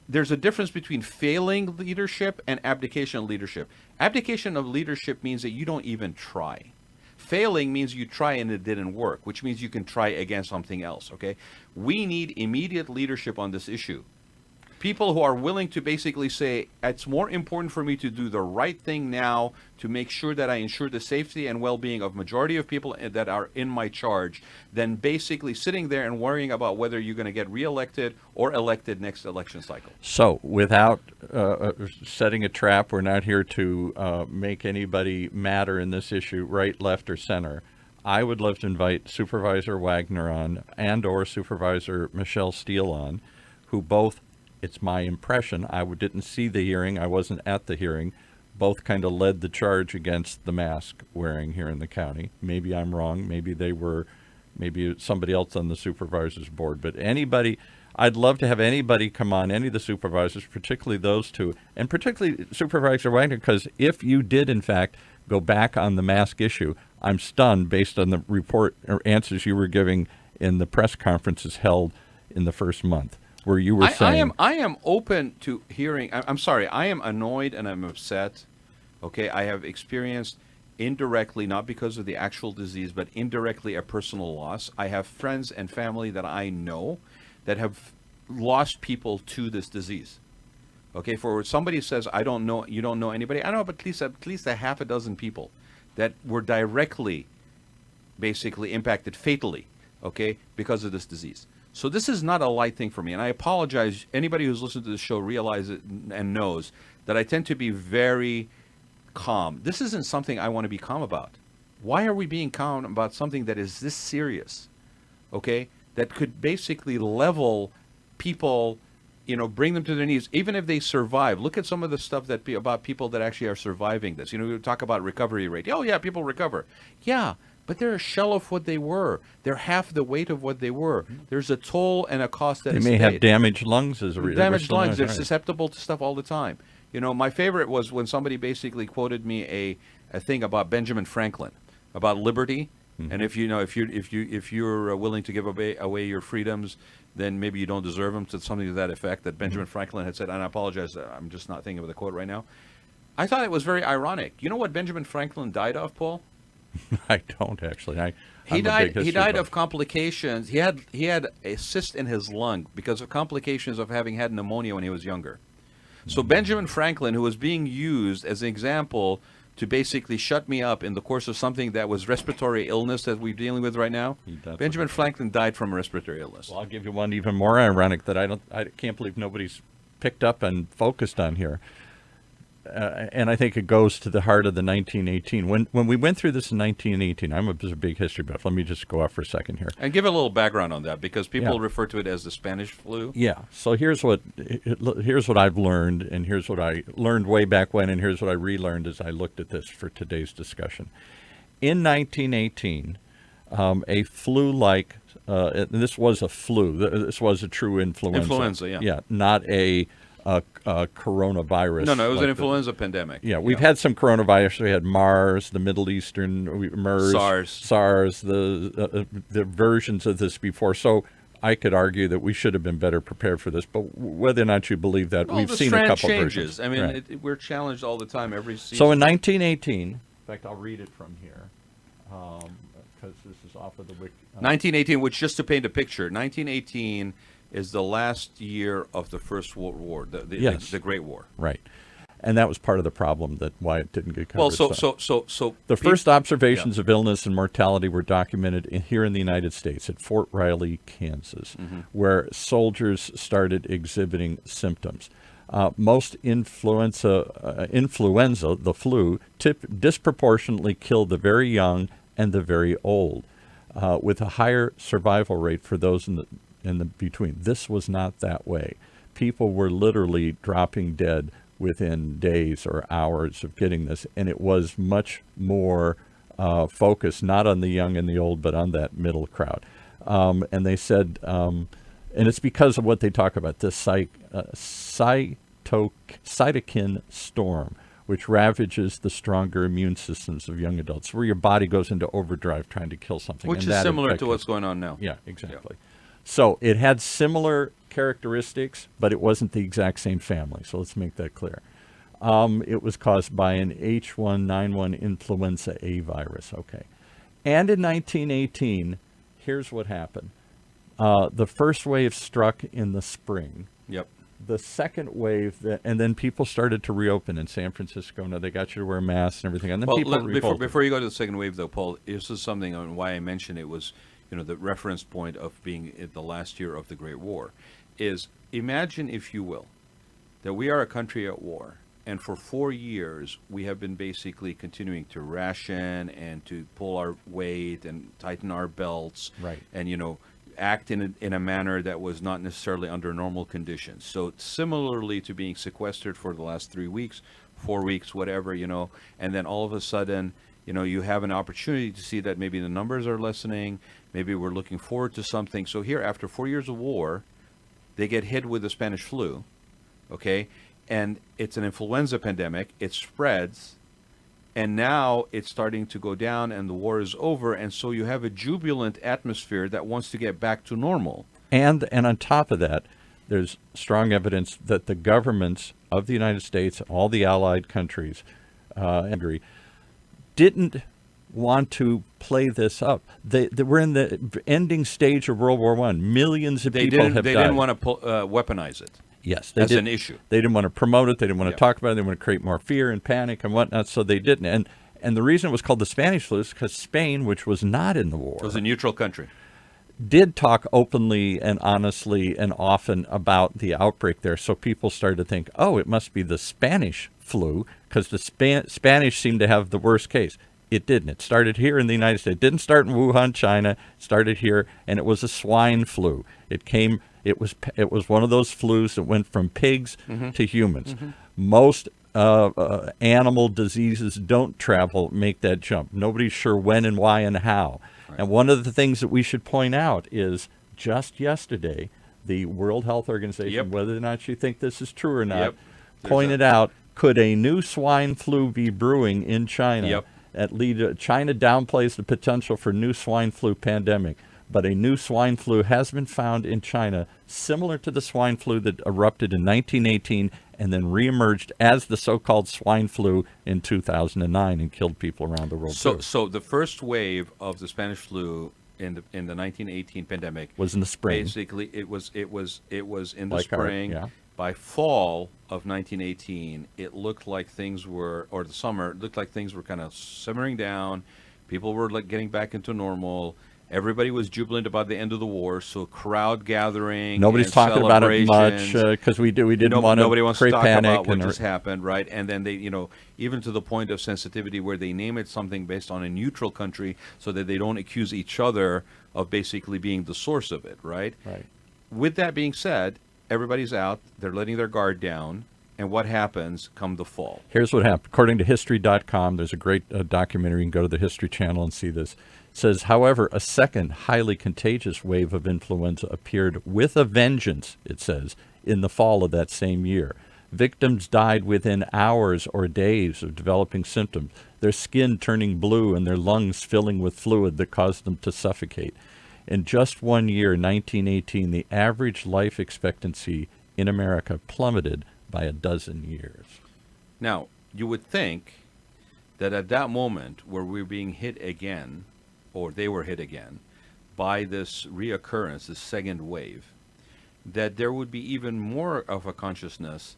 There's a difference between failing leadership and abdication of leadership. Abdication of leadership means that you don't even try. Failing means you try and it didn't work, which means you can try again something else, okay? We need immediate leadership on this issue. People who are willing to basically say, it's more important for me to do the right thing now to make sure that I ensure the safety and well-being of majority of people that are in my charge than basically sitting there and worrying about whether you're going to get reelected or elected next election cycle. So without setting a trap, we're not here to make anybody matter in this issue, right, left, or center. I would love to invite Supervisor Wagner on and or Supervisor Michelle Steele on, who both, it's my impression, I didn't see the hearing, I wasn't at the hearing, both kind of led the charge against the mask wearing here in the county. Maybe I'm wrong, maybe somebody else on the supervisors board, but anybody, I'd love to have anybody come on, any of the supervisors, particularly those two, and particularly Supervisor Wagner, because if you did in fact go back on the mask issue, I'm stunned based on the report or answers you were giving in the press conferences held in the first month, where you were saying... I am open to hearing... I'm sorry, I am annoyed and I'm upset. Okay, I have experienced indirectly, not because of the actual disease, but indirectly a personal loss. I have friends and family that I know that have lost people to this disease. Okay, for somebody says, I don't know, you don't know anybody, I know of at least a half a dozen people that were directly, basically impacted fatally, okay, because of this disease. So this is not a light thing for me, and I apologize. Anybody who's listened to the show realizes and knows that I tend to be very calm. This isn't something I want to be calm about. Why are we being calm about something that is this serious, okay, that could basically level people, bring them to their knees, even if they survive? Look at some of the stuff about people that actually are surviving this. We talk about recovery rate. Oh, yeah, people recover. Yeah. But they're a shell of what they were. They're half the weight of what they were. There's a toll and a cost that they is may paid. have damaged lungs as a result. Damaged lungs. They're susceptible to stuff all the time. My favorite was when somebody basically quoted me a thing about Benjamin Franklin, about liberty, and if you're willing to give away your freedoms, then maybe you don't deserve them. So something to that effect that Benjamin Franklin had said. And I apologize, I'm just not thinking of the quote right now. I thought it was very ironic. You know what Benjamin Franklin died of, Paul? I don't actually. He died of complications. He had a cyst in his lung because of complications of having had pneumonia when he was younger. So Benjamin Franklin, who was being used as an example to basically shut me up in the course of something that was respiratory illness that we're dealing with right now, Benjamin Franklin died from a respiratory illness. Well, I'll give you one even more ironic that I can't believe nobody's picked up and focused on here. And I think it goes to the heart of the 1918. When we went through this in 1918, I'm a big history buff. Let me just go off for a second here. And give a little background on that, because people refer to it as the Spanish flu. Yeah. So here's what I've learned, and here's what I learned way back when, and here's what I relearned as I looked at this for today's discussion. In 1918, a flu-like, this was a flu. This was a true influenza. Influenza, yeah. Yeah, not a coronavirus. No, it was an influenza pandemic. Yeah, we've had some coronavirus. We had MERS, the Middle Eastern MERS, SARS, the versions of this before. So I could argue that we should have been better prepared for this. But whether or not you believe that, we've seen a couple changes. versions. I mean, we're challenged all the time, every season. So in 1918, in fact, I'll read it from here because this is off of the wiki. 1918, which, just to paint a picture, 1918 is the last year of the First World War, the Great War. Right. And that was part of the problem, that why it didn't get covered. Well, so the first observations of illness and mortality were documented here in the United States at Fort Riley, Kansas, where soldiers started exhibiting symptoms. Most influenza, the flu, disproportionately killed the very young and the very old, with a higher survival rate for those in the between. This was not that way. People were literally dropping dead within days or hours of getting this, and it was much more focused not on the young and the old, but on that middle crowd. And they said, and it's because of what they talk about, this cytokine storm, which ravages the stronger immune systems of young adults, where your body goes into overdrive trying to kill something. Which is similar to what's going on now. Yeah, exactly. Yeah. So it had similar characteristics, but it wasn't the exact same family. So let's make that clear. It was caused by an H1N1 influenza A virus. Okay. And in 1918, here's what happened. The first wave struck in the spring. Yep. The second wave, and then people started to reopen in San Francisco. Now they got you to wear masks and everything. And then people revolted. Before you go to the second wave, though, Paul, this is something on why I mentioned it was, the reference point of being in the last year of the Great War, is imagine, if you will, that we are a country at war, and for 4 years we have been basically continuing to ration and to pull our weight and tighten our belts, right, and act in a manner that was not necessarily under normal conditions. So similarly to being sequestered for the last 3 weeks, 4 weeks, whatever, and then all of a sudden, you have an opportunity to see that maybe the numbers are lessening, maybe we're looking forward to something. So here, after 4 years of war, they get hit with the Spanish flu, okay? And it's an influenza pandemic, it spreads, and now it's starting to go down and the war is over, and so you have a jubilant atmosphere that wants to get back to normal. And on top of that, there's strong evidence that the governments of the United States, all the allied countries, agree, didn't want to play this up. They were in the ending stage of World War I. Millions of people have died. They didn't want to weaponize it. Yes, as an issue. They didn't want to promote it. They didn't want to talk about it. They didn't want to create more fear and panic and whatnot, so they didn't. And the reason it was called the Spanish flu is because Spain, which was not in the war, it was a neutral country, did talk openly and honestly and often about the outbreak there. So people started to think, oh, it must be the Spanish flu because the Spanish seemed to have the worst case. It didn't. It started here in the United States. It didn't start in Wuhan, China. It started here, and it was a swine flu. It was one of those flus that went from pigs to humans. Most animal diseases don't make that jump. Nobody's sure when and why and how. Right. And one of the things that we should point out is just yesterday, the World Health Organization, whether or not you think this is true or not, pointed out, could a new swine flu be brewing in China? China downplays the potential for new swine flu pandemic, but a new swine flu has been found in China, similar to the swine flu that erupted in 1918 and then reemerged as the so-called swine flu in 2009 and killed people around the world. So the first wave of the Spanish flu in the 1918 pandemic was in the spring. Basically, it was in the spring. By fall of 1918, it looked like things were, or the summer, it looked like things were kind of simmering down. People were getting back into normal. Everybody was jubilant about the end of the war, so crowd gathering. Nobody's talking about it much because we didn't want to nobody wants to talk panic about what just happened, right? And then they, even to the point of sensitivity where they name it something based on a neutral country so that they don't accuse each other of basically being the source of it, right? Right. With that being said, everybody's out, they're letting their guard down, and what happens come the fall? Here's what happened. According to History.com, there's a great documentary. You can go to the History Channel and see this. It says, however, a second highly contagious wave of influenza appeared with a vengeance, it says, in the fall of that same year. Victims died within hours or days of developing symptoms, their skin turning blue and their lungs filling with fluid that caused them to suffocate. In just 1 year, 1918, the average life expectancy in America plummeted by a dozen years. Now, you would think that at that moment where we're being hit again, or they were hit again, by this reoccurrence, this second wave, that there would be even more of a consciousness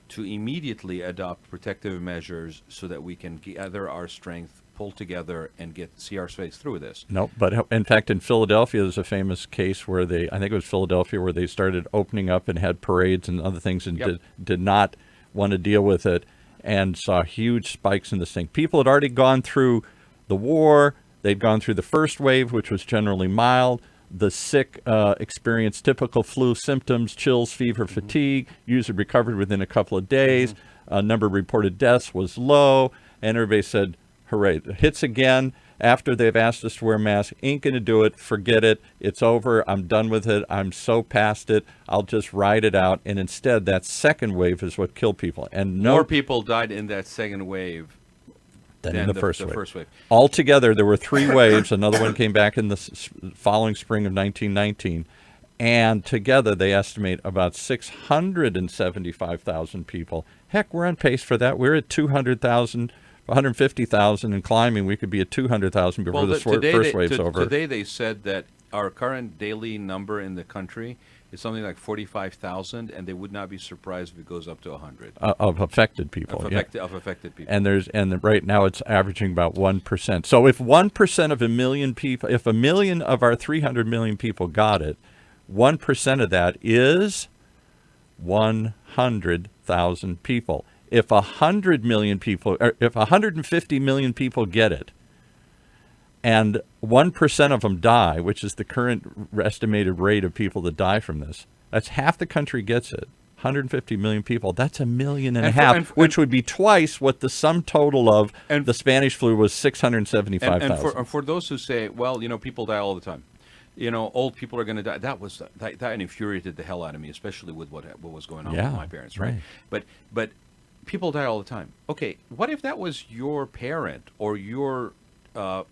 to immediately adopt protective measures so that we can gather our strength, pull together, and see our face through this. No, but in fact, in Philadelphia, there's a famous case where I think it was Philadelphia, where they started opening up and had parades and other things and did not want to deal with it and saw huge spikes in this thing. People had already gone through the war. They'd gone through the first wave, which was generally mild. The sick experienced typical flu symptoms, chills, fever, fatigue, usually recovered within a couple of days. Number of reported deaths was low, and everybody said, hooray. It hits again after they've asked us to wear masks. Ain't going to do it. Forget it. It's over. I'm done with it. I'm so past it. I'll just ride it out. And instead, that second wave is what killed people. And more people died in that second wave than in the first wave. Altogether, there were 3 waves. Another one came back in the following spring of 1919. And together, they estimate about 675,000 people. Heck, we're on pace for that. We're at 200,000 150,000 and climbing. We could be at 200,000 before the first wave's over. Today they said that our current daily number in the country is something like 45,000, and they would not be surprised if it goes up to 100. Of affected people. Of affected people. And right now it's averaging about 1%. So if 1% of a million people, if a million of our 300 million people got it, 1% of that is 100,000 people. If 100 million people, or if 150 million people get it, and 1% of them die, which is the current estimated rate of people that die from this, that's half the country gets it. 150 million people, that's 1.5 million, which would be twice what the sum total of the Spanish flu was, 675,000. And for those who say, well, people die all the time. Old people are going to die. That infuriated the hell out of me, especially with what was going on with my parents, right? But people die all the time. Okay, what if that was your parent or your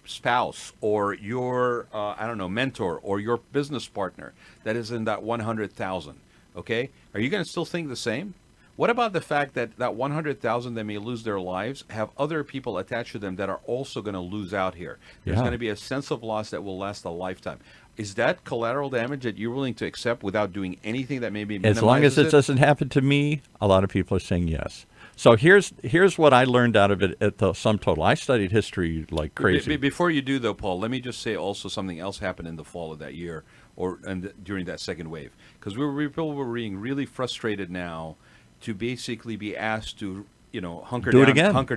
spouse or your mentor or your business partner that is in that 100,000? Okay, are you going to still think the same? What about the fact that 100,000 that may lose their lives have other people attached to them that are also going to lose out here? There's going to be a sense of loss that will last a lifetime. Is that collateral damage that you're willing to accept without doing anything that maybe minimizes it? As long as it doesn't happen to me, a lot of people are saying yes. So here's what I learned out of it at the sum total. I studied history like crazy. Before you do, though, Paul, let me just say also something else happened in the fall of that year during that second wave. Because people were being really frustrated now to basically be asked to, hunker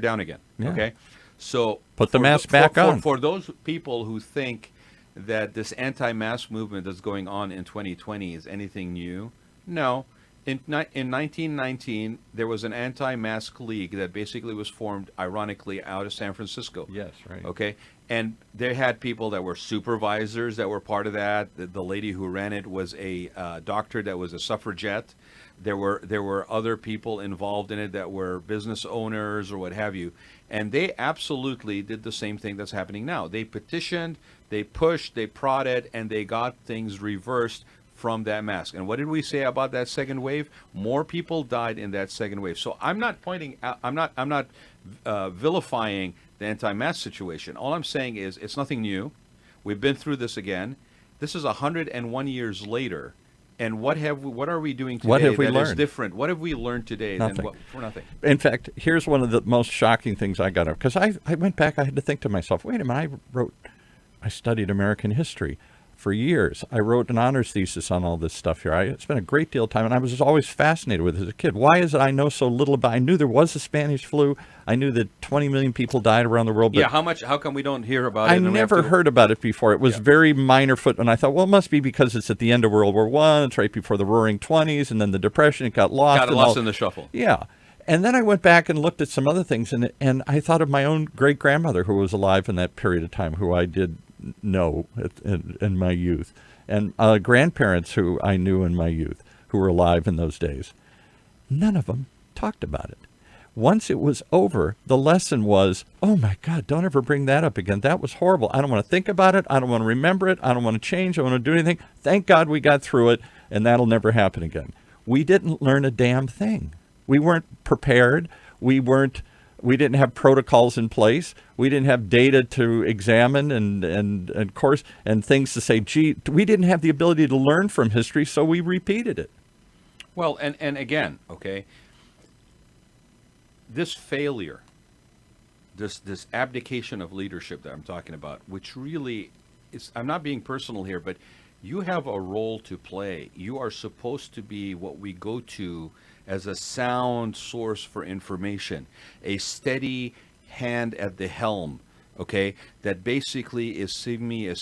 down again. Yeah. Okay? So put the mask back on. For those people who think that this anti-mask movement that's going on in 2020 is anything new, no. In 1919, there was an anti-mask league that basically was formed, ironically, out of San Francisco. Yes, right. Okay, and they had people that were supervisors that were part of that. The lady who ran it was a doctor that was a suffragette. There were other people involved in it that were business owners or what have you, and they absolutely did the same thing that's happening now. They petitioned, they pushed, they prodded, and they got things reversed from that mask. And what did we say about that second wave? More people died in that second wave. So I'm not vilifying the anti-mask situation. All I'm saying is it's nothing new. We've been through this again. This is 101 years later. And what are we doing today that is different? What have we learned today? Nothing. Nothing. In fact, here's one of the most shocking things I got up, because I went back, I had to think to myself, wait a minute, I studied American history for years. I wrote an honors thesis on all this stuff here. I spent a great deal of time, and I was always fascinated with it as a kid. Why is it I know so little about? I knew there was a Spanish flu. I knew that 20 million people died around the world. But how come we don't hear about it? I never heard about it before. It was very minor foot, and I thought, well, it must be because it's at the end of World War I. It's right before the Roaring '20s, and then the Depression. It got lost. In the shuffle. Yeah. And then I went back and looked at some other things, and I thought of my own great-grandmother who was alive in that period of time, who I did know in my youth. And grandparents who I knew in my youth who were alive in those days. None of them talked about it. Once it was over, the lesson was, oh my God, don't ever bring that up again. That was horrible. I don't want to think about it. I don't want to remember it. I don't want to change. I don't want to do anything. Thank God we got through it, and that'll never happen again. We didn't learn a damn thing. We weren't prepared. We didn't have protocols in place. We didn't have data to examine and course and things to say, gee, we didn't have the ability to learn from history, so we repeated it. Well, and again, okay, this failure, this abdication of leadership that I'm talking about, which really is, I'm not being personal here, but you have a role to play. You are supposed to be what we go to as a sound source for information, a steady hand at the helm, okay, that basically is giving me a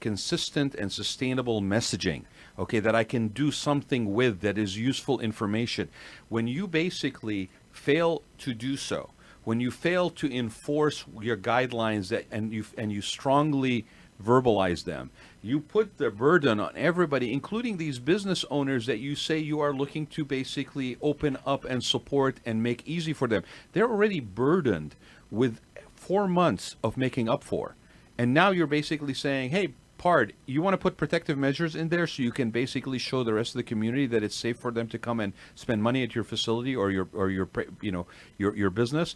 consistent and sustainable messaging, okay, that I can do something with that is useful information. When you basically fail to do so, when you fail to enforce your guidelines and you strongly verbalize them, you put the burden on everybody, including these business owners that you say you are looking to basically open up and support and make easy for them. They're already burdened with 4 months of making up for. And now you're basically saying, hey, Pard, you want to put protective measures in there so you can basically show the rest of the community that it's safe for them to come and spend money at your facility or your business.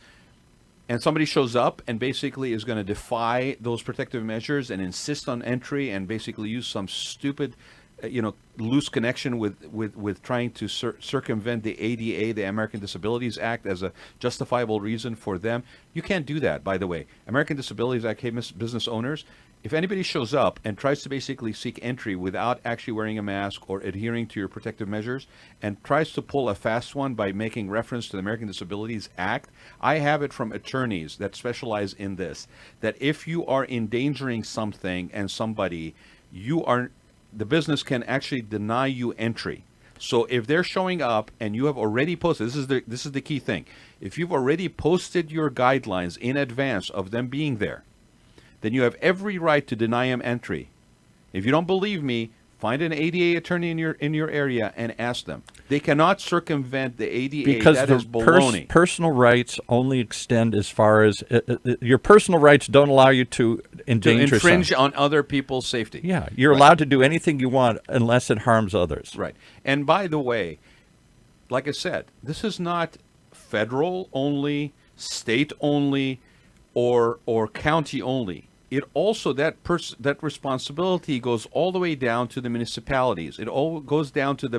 and somebody shows up and basically is going to defy those protective measures and insist on entry and basically use some stupid, loose connection with trying to circumvent the ADA, the American Disabilities Act, as a justifiable reason for them. You can't do that, by the way. American Disabilities Act, hey, business owners, if anybody shows up and tries to basically seek entry without actually wearing a mask or adhering to your protective measures and tries to pull a fast one by making reference to the American Disabilities Act, I have it from attorneys that specialize in this, that if you are endangering something and somebody, the business can actually deny you entry. So if they're showing up and you have already posted, this is the key thing. If you've already posted your guidelines in advance of them being there, then you have every right to deny them entry. If you don't believe me, find an ADA attorney in your area and ask them. They cannot circumvent the ADA. Because that is baloney. Personal rights only extend as far as your personal rights don't allow you to infringe on other people's safety. Yeah, you're allowed to do anything you want unless it harms others. Right. And by the way, like I said, this is not federal only, state only, or county only. It also, that responsibility goes all the way down to the municipalities. It all goes down to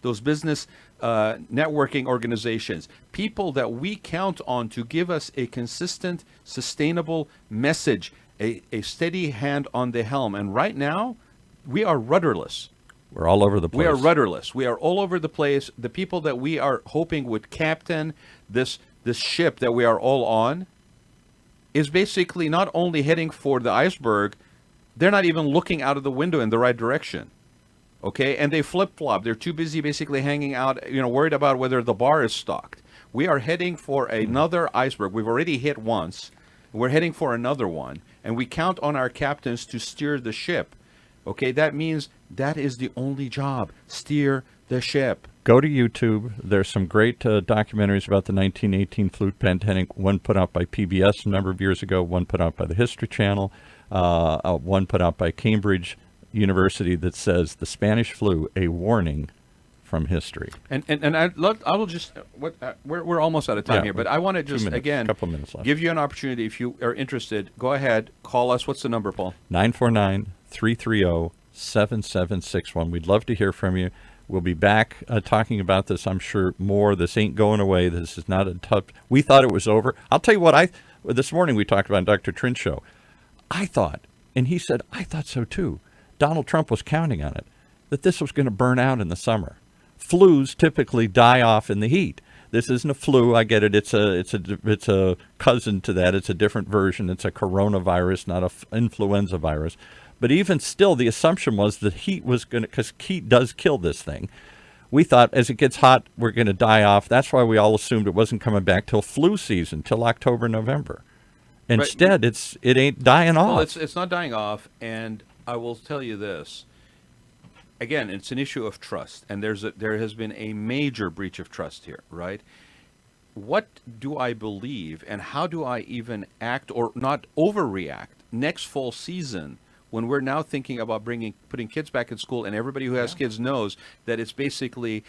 those business networking organizations, people that we count on to give us a consistent, sustainable message, a steady hand on the helm. And right now, we are rudderless. We're all over the place. We are rudderless. We are all over the place. The people that we are hoping would captain this ship that we are all on is basically not only heading for the iceberg, they're not even looking out of the window in the right direction. Okay? And they flip-flop. They're too busy basically hanging out, worried about whether the bar is stocked. We are heading for another iceberg. We've already hit once. We're heading for another one. And we count on our captains to steer the ship. Okay? That means that is the only job. Steer the ship. Go to YouTube. There's some great documentaries about the 1918 flu pandemic, one put out by PBS a number of years ago, one put out by the History Channel, one put out by Cambridge University that says the Spanish flu, a warning from history. And I will just, we're almost out of time here, but I want to just, again, couple minutes left. Give you an opportunity. If you are interested, go ahead, call us. What's the number, Paul? 949-330-7761. We'd love to hear from you. We'll be back talking about this, I'm sure, more. This ain't going away. This is not a tough... We thought it was over. I'll tell you what, this morning we talked about Dr. Trin's show. I thought, and he said, I thought so too, Donald Trump was counting on it, that this was going to burn out in the summer. Flus typically die off in the heat. This isn't a flu. I get it. It's a cousin to that. It's a different version. It's a coronavirus, not an influenza virus. But even still, the assumption was the heat was going to, because heat does kill this thing. We thought as it gets hot, we're going to die off. That's why we all assumed it wasn't coming back till flu season, till October, November. Instead, it ain't dying off. Well, it's not dying off, and I will tell you this. Again, it's an issue of trust, and there has been a major breach of trust here, right? What do I believe, and how do I even act or not overreact next fall season, when we're now thinking about putting kids back in school, and everybody who has kids knows that it's basically,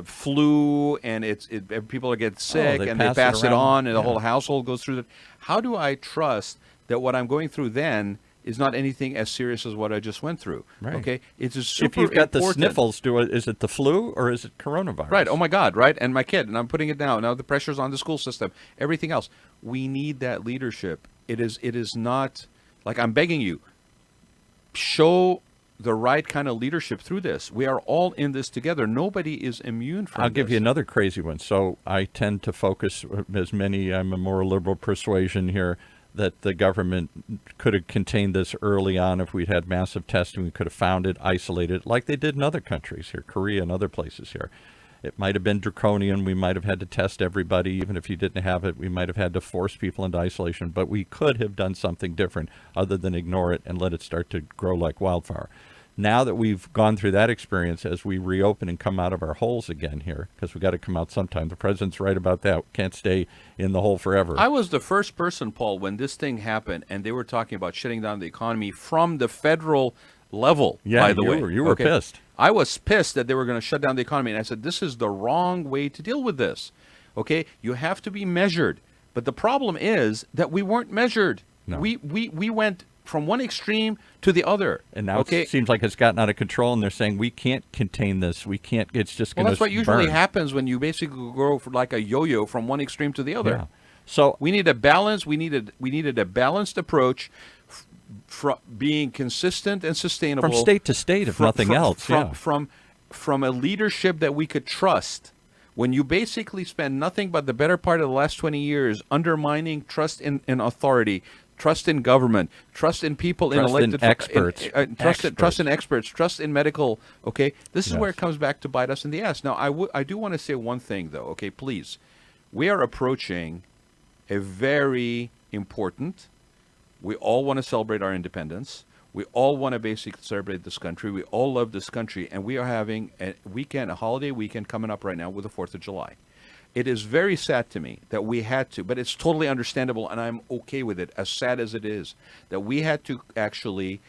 flu, and people get sick, and they pass it on, and the whole household goes through that. How do I trust that what I'm going through then is not anything as serious as what I just went through? Right. Okay, it's a super If you've got important. the sniffles, is it the flu or is it coronavirus? Right. Oh my God. Right. And my kid, and I'm putting it down now. The pressure's on the school system. Everything else. We need that leadership. It is not. Like, I'm begging you, show the right kind of leadership through this. We are all in this together. Nobody is immune from this. I'll give you another crazy one. So I tend to focus, I'm a more liberal persuasion here, that the government could have contained this early on. If we'd had massive testing, we could have found it, isolated, like they did in other countries here, Korea and other places here. It might have been draconian. We might have had to test everybody. Even if you didn't have it, we might have had to force people into isolation. But we could have done something different other than ignore it and let it start to grow like wildfire. Now that we've gone through that experience, as we reopen and come out of our holes again here, because we've got to come out sometime. The president's right about that. Can't stay in the hole forever. I was the first person, Paul, when this thing happened, and they were talking about shutting down the economy from the federal level, by the way. You were pissed. I was pissed that they were going to shut down the economy, and I said, this is the wrong way to deal with this. Okay? You have to be measured. But the problem is that we weren't measured. No. We went from one extreme to the other. And now it seems like it's gotten out of control, and they're saying we can't contain this. We can't. It's just going to burn. Well, that's what usually happens when you basically go for like a yo-yo from one extreme to the other. Yeah. So we need a balance. We needed a balanced approach, from being consistent and sustainable from state to state, if nothing else. From a leadership that we could trust. When you basically spend nothing but the better part of the last 20 years undermining trust in authority, trust in government, trust in people, trust in elected experts, trust in experts, trust in medical. Okay, this is where it comes back to bite us in the ass. Now, I do want to say one thing though. Okay, please, we are approaching a very important. We all want to celebrate our independence. We all want to basically celebrate this country. We all love this country, and we are having a holiday weekend coming up right now with the 4th of July. It is very sad to me that we had to, but it's totally understandable, and I'm okay with it, as sad as it is, that we had to actually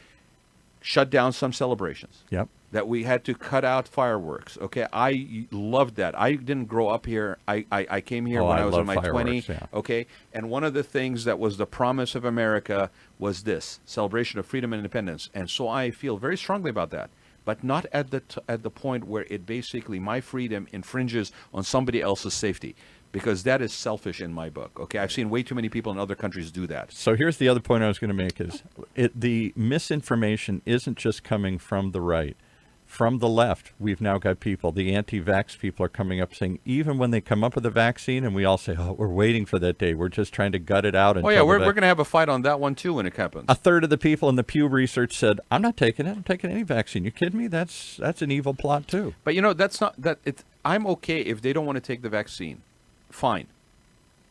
shut down some celebrations. Yep. That we had to cut out fireworks. Okay, I loved that. I didn't grow up here. I came here when I was in my 20s. Yeah. Okay, and one of the things that was the promise of America was this celebration of freedom and independence, and so I feel very strongly about that. But not at the point where it basically my freedom infringes on somebody else's safety, because that is selfish in my book. Okay, I've seen way too many people in other countries do that. So here's the other point I was going to make: is the misinformation isn't just coming from the right. From the left, we've now got people, the anti-vax people are coming up saying, even when they come up with a vaccine, and we all say, oh, we're waiting for that day. We're just trying to gut it out. Oh, yeah, we're going to have a fight on that one, too, when it happens. A third of the people in the Pew Research said, I'm not taking it. I'm taking any vaccine. You kidding me? That's an evil plot, too. But, that's not that. I'm okay if they don't want to take the vaccine. Fine.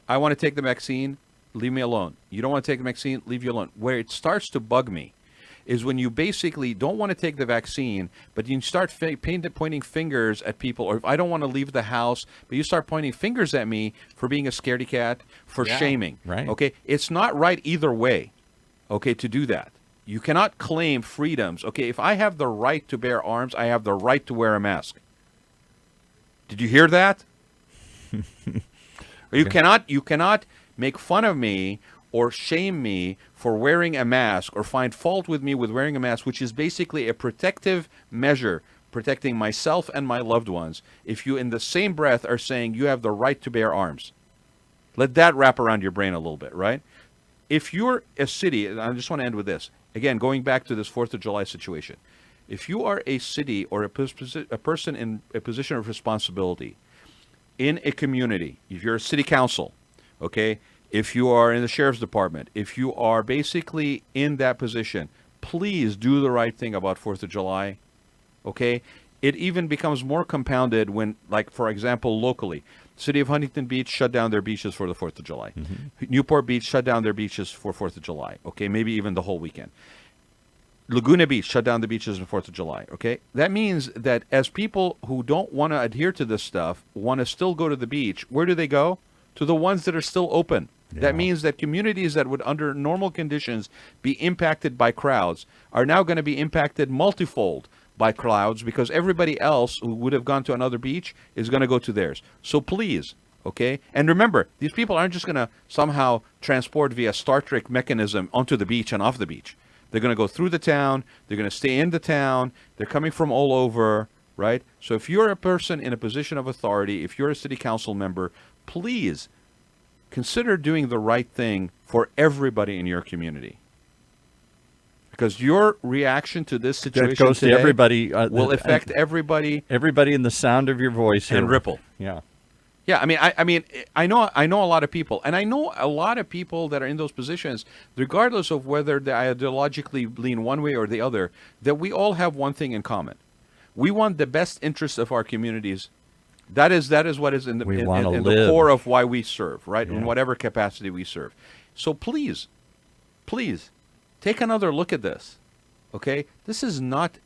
I want to take the vaccine. Leave me alone. You don't want to take the vaccine. Leave you alone. Where it starts to bug me is when you basically don't want to take the vaccine, but you start pointing fingers at people, or if I don't want to leave the house, but you start pointing fingers at me for being a scaredy cat, for shaming. Right. Okay, it's not right either way, okay, to do that. You cannot claim freedoms. Okay, if I have the right to bear arms, I have the right to wear a mask. Did you hear that? You cannot make fun of me or shame me for wearing a mask, or find fault with me with wearing a mask, which is basically a protective measure, protecting myself and my loved ones, if you in the same breath are saying you have the right to bear arms. Let that wrap around your brain a little bit, right? If you're a city, and I just want to end with this, again, going back to this 4th of July situation, if you are a city or a person in a position of responsibility in a community, if you're a city council, okay, if you are in the sheriff's department, if you are basically in that position, please do the right thing about 4th of July, okay? It even becomes more compounded when, like, for example, locally, City of Huntington Beach shut down their beaches for the 4th of July. Mm-hmm. Newport Beach shut down their beaches for 4th of July, okay? Maybe even the whole weekend. Laguna Beach shut down the beaches on 4th of July, okay? That means that as people who don't want to adhere to this stuff want to still go to the beach, where do they go? To the ones that are still open. Yeah. That means that communities that would, under normal conditions, be impacted by crowds are now going to be impacted multifold by crowds, because everybody else who would have gone to another beach is going to go to theirs. So please, okay? And remember, these people aren't just going to somehow transport via Star Trek mechanism onto the beach and off the beach. They're going to go through the town. They're going to stay in the town. They're coming from all over, right? So if you're a person in a position of authority, if you're a city council member, please consider doing the right thing for everybody in your community. Because your reaction to this situation that goes today to everybody, will affect everybody. Everybody in the sound of your voice. And ripple. Yeah. Yeah, I know a lot of people, and I know a lot of people that are in those positions, regardless of whether they ideologically lean one way or the other, that we all have one thing in common. We want the best interests of our communities. That is what is in the core of why we serve, right? Yeah. In whatever capacity we serve. So please, take another look at this, okay? This is not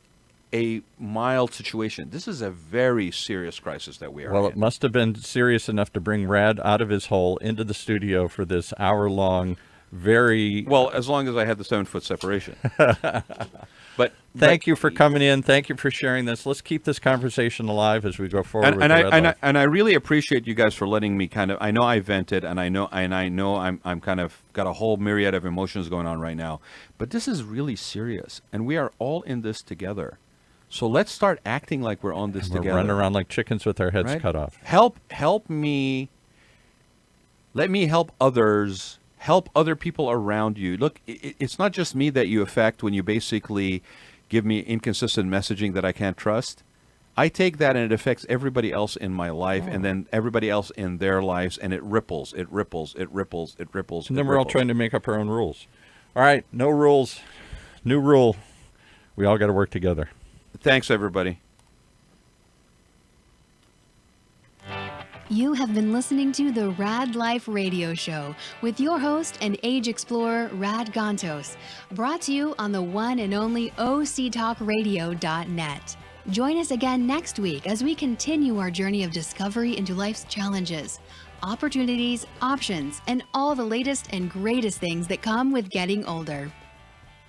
a mild situation. This is a very serious crisis that we are in. Well, it must have been serious enough to bring Raad out of his hole into the studio for this hour-long, very... Well, as long as I had the 7-foot separation. Thank you for coming in. Thank you for sharing this. Let's keep this conversation alive as we go forward. And I really appreciate you guys for letting me I know I vented, and I know I'm kind of got a whole myriad of emotions going on right now, but this is really serious, and we are all in this together. So let's start acting like we're on this together. We're running around like chickens with our heads cut off. Help me. Let me help others. Help other people around you. Look, it's not just me that you affect when you basically give me inconsistent messaging that I can't trust. I take that and it affects everybody else in my life, and then everybody else in their lives, and it ripples, it ripples, it ripples, it ripples. And then we're all trying to make up our own rules. All right, no rules, new rule. We all got to work together. Thanks, everybody. You have been listening to the Raad Life radio show with your host and age explorer, Raad Gantos, brought to you on the one and only octalkradio.net. Join us again next week as we continue our journey of discovery into life's challenges, opportunities, options, and all the latest and greatest things that come with getting older.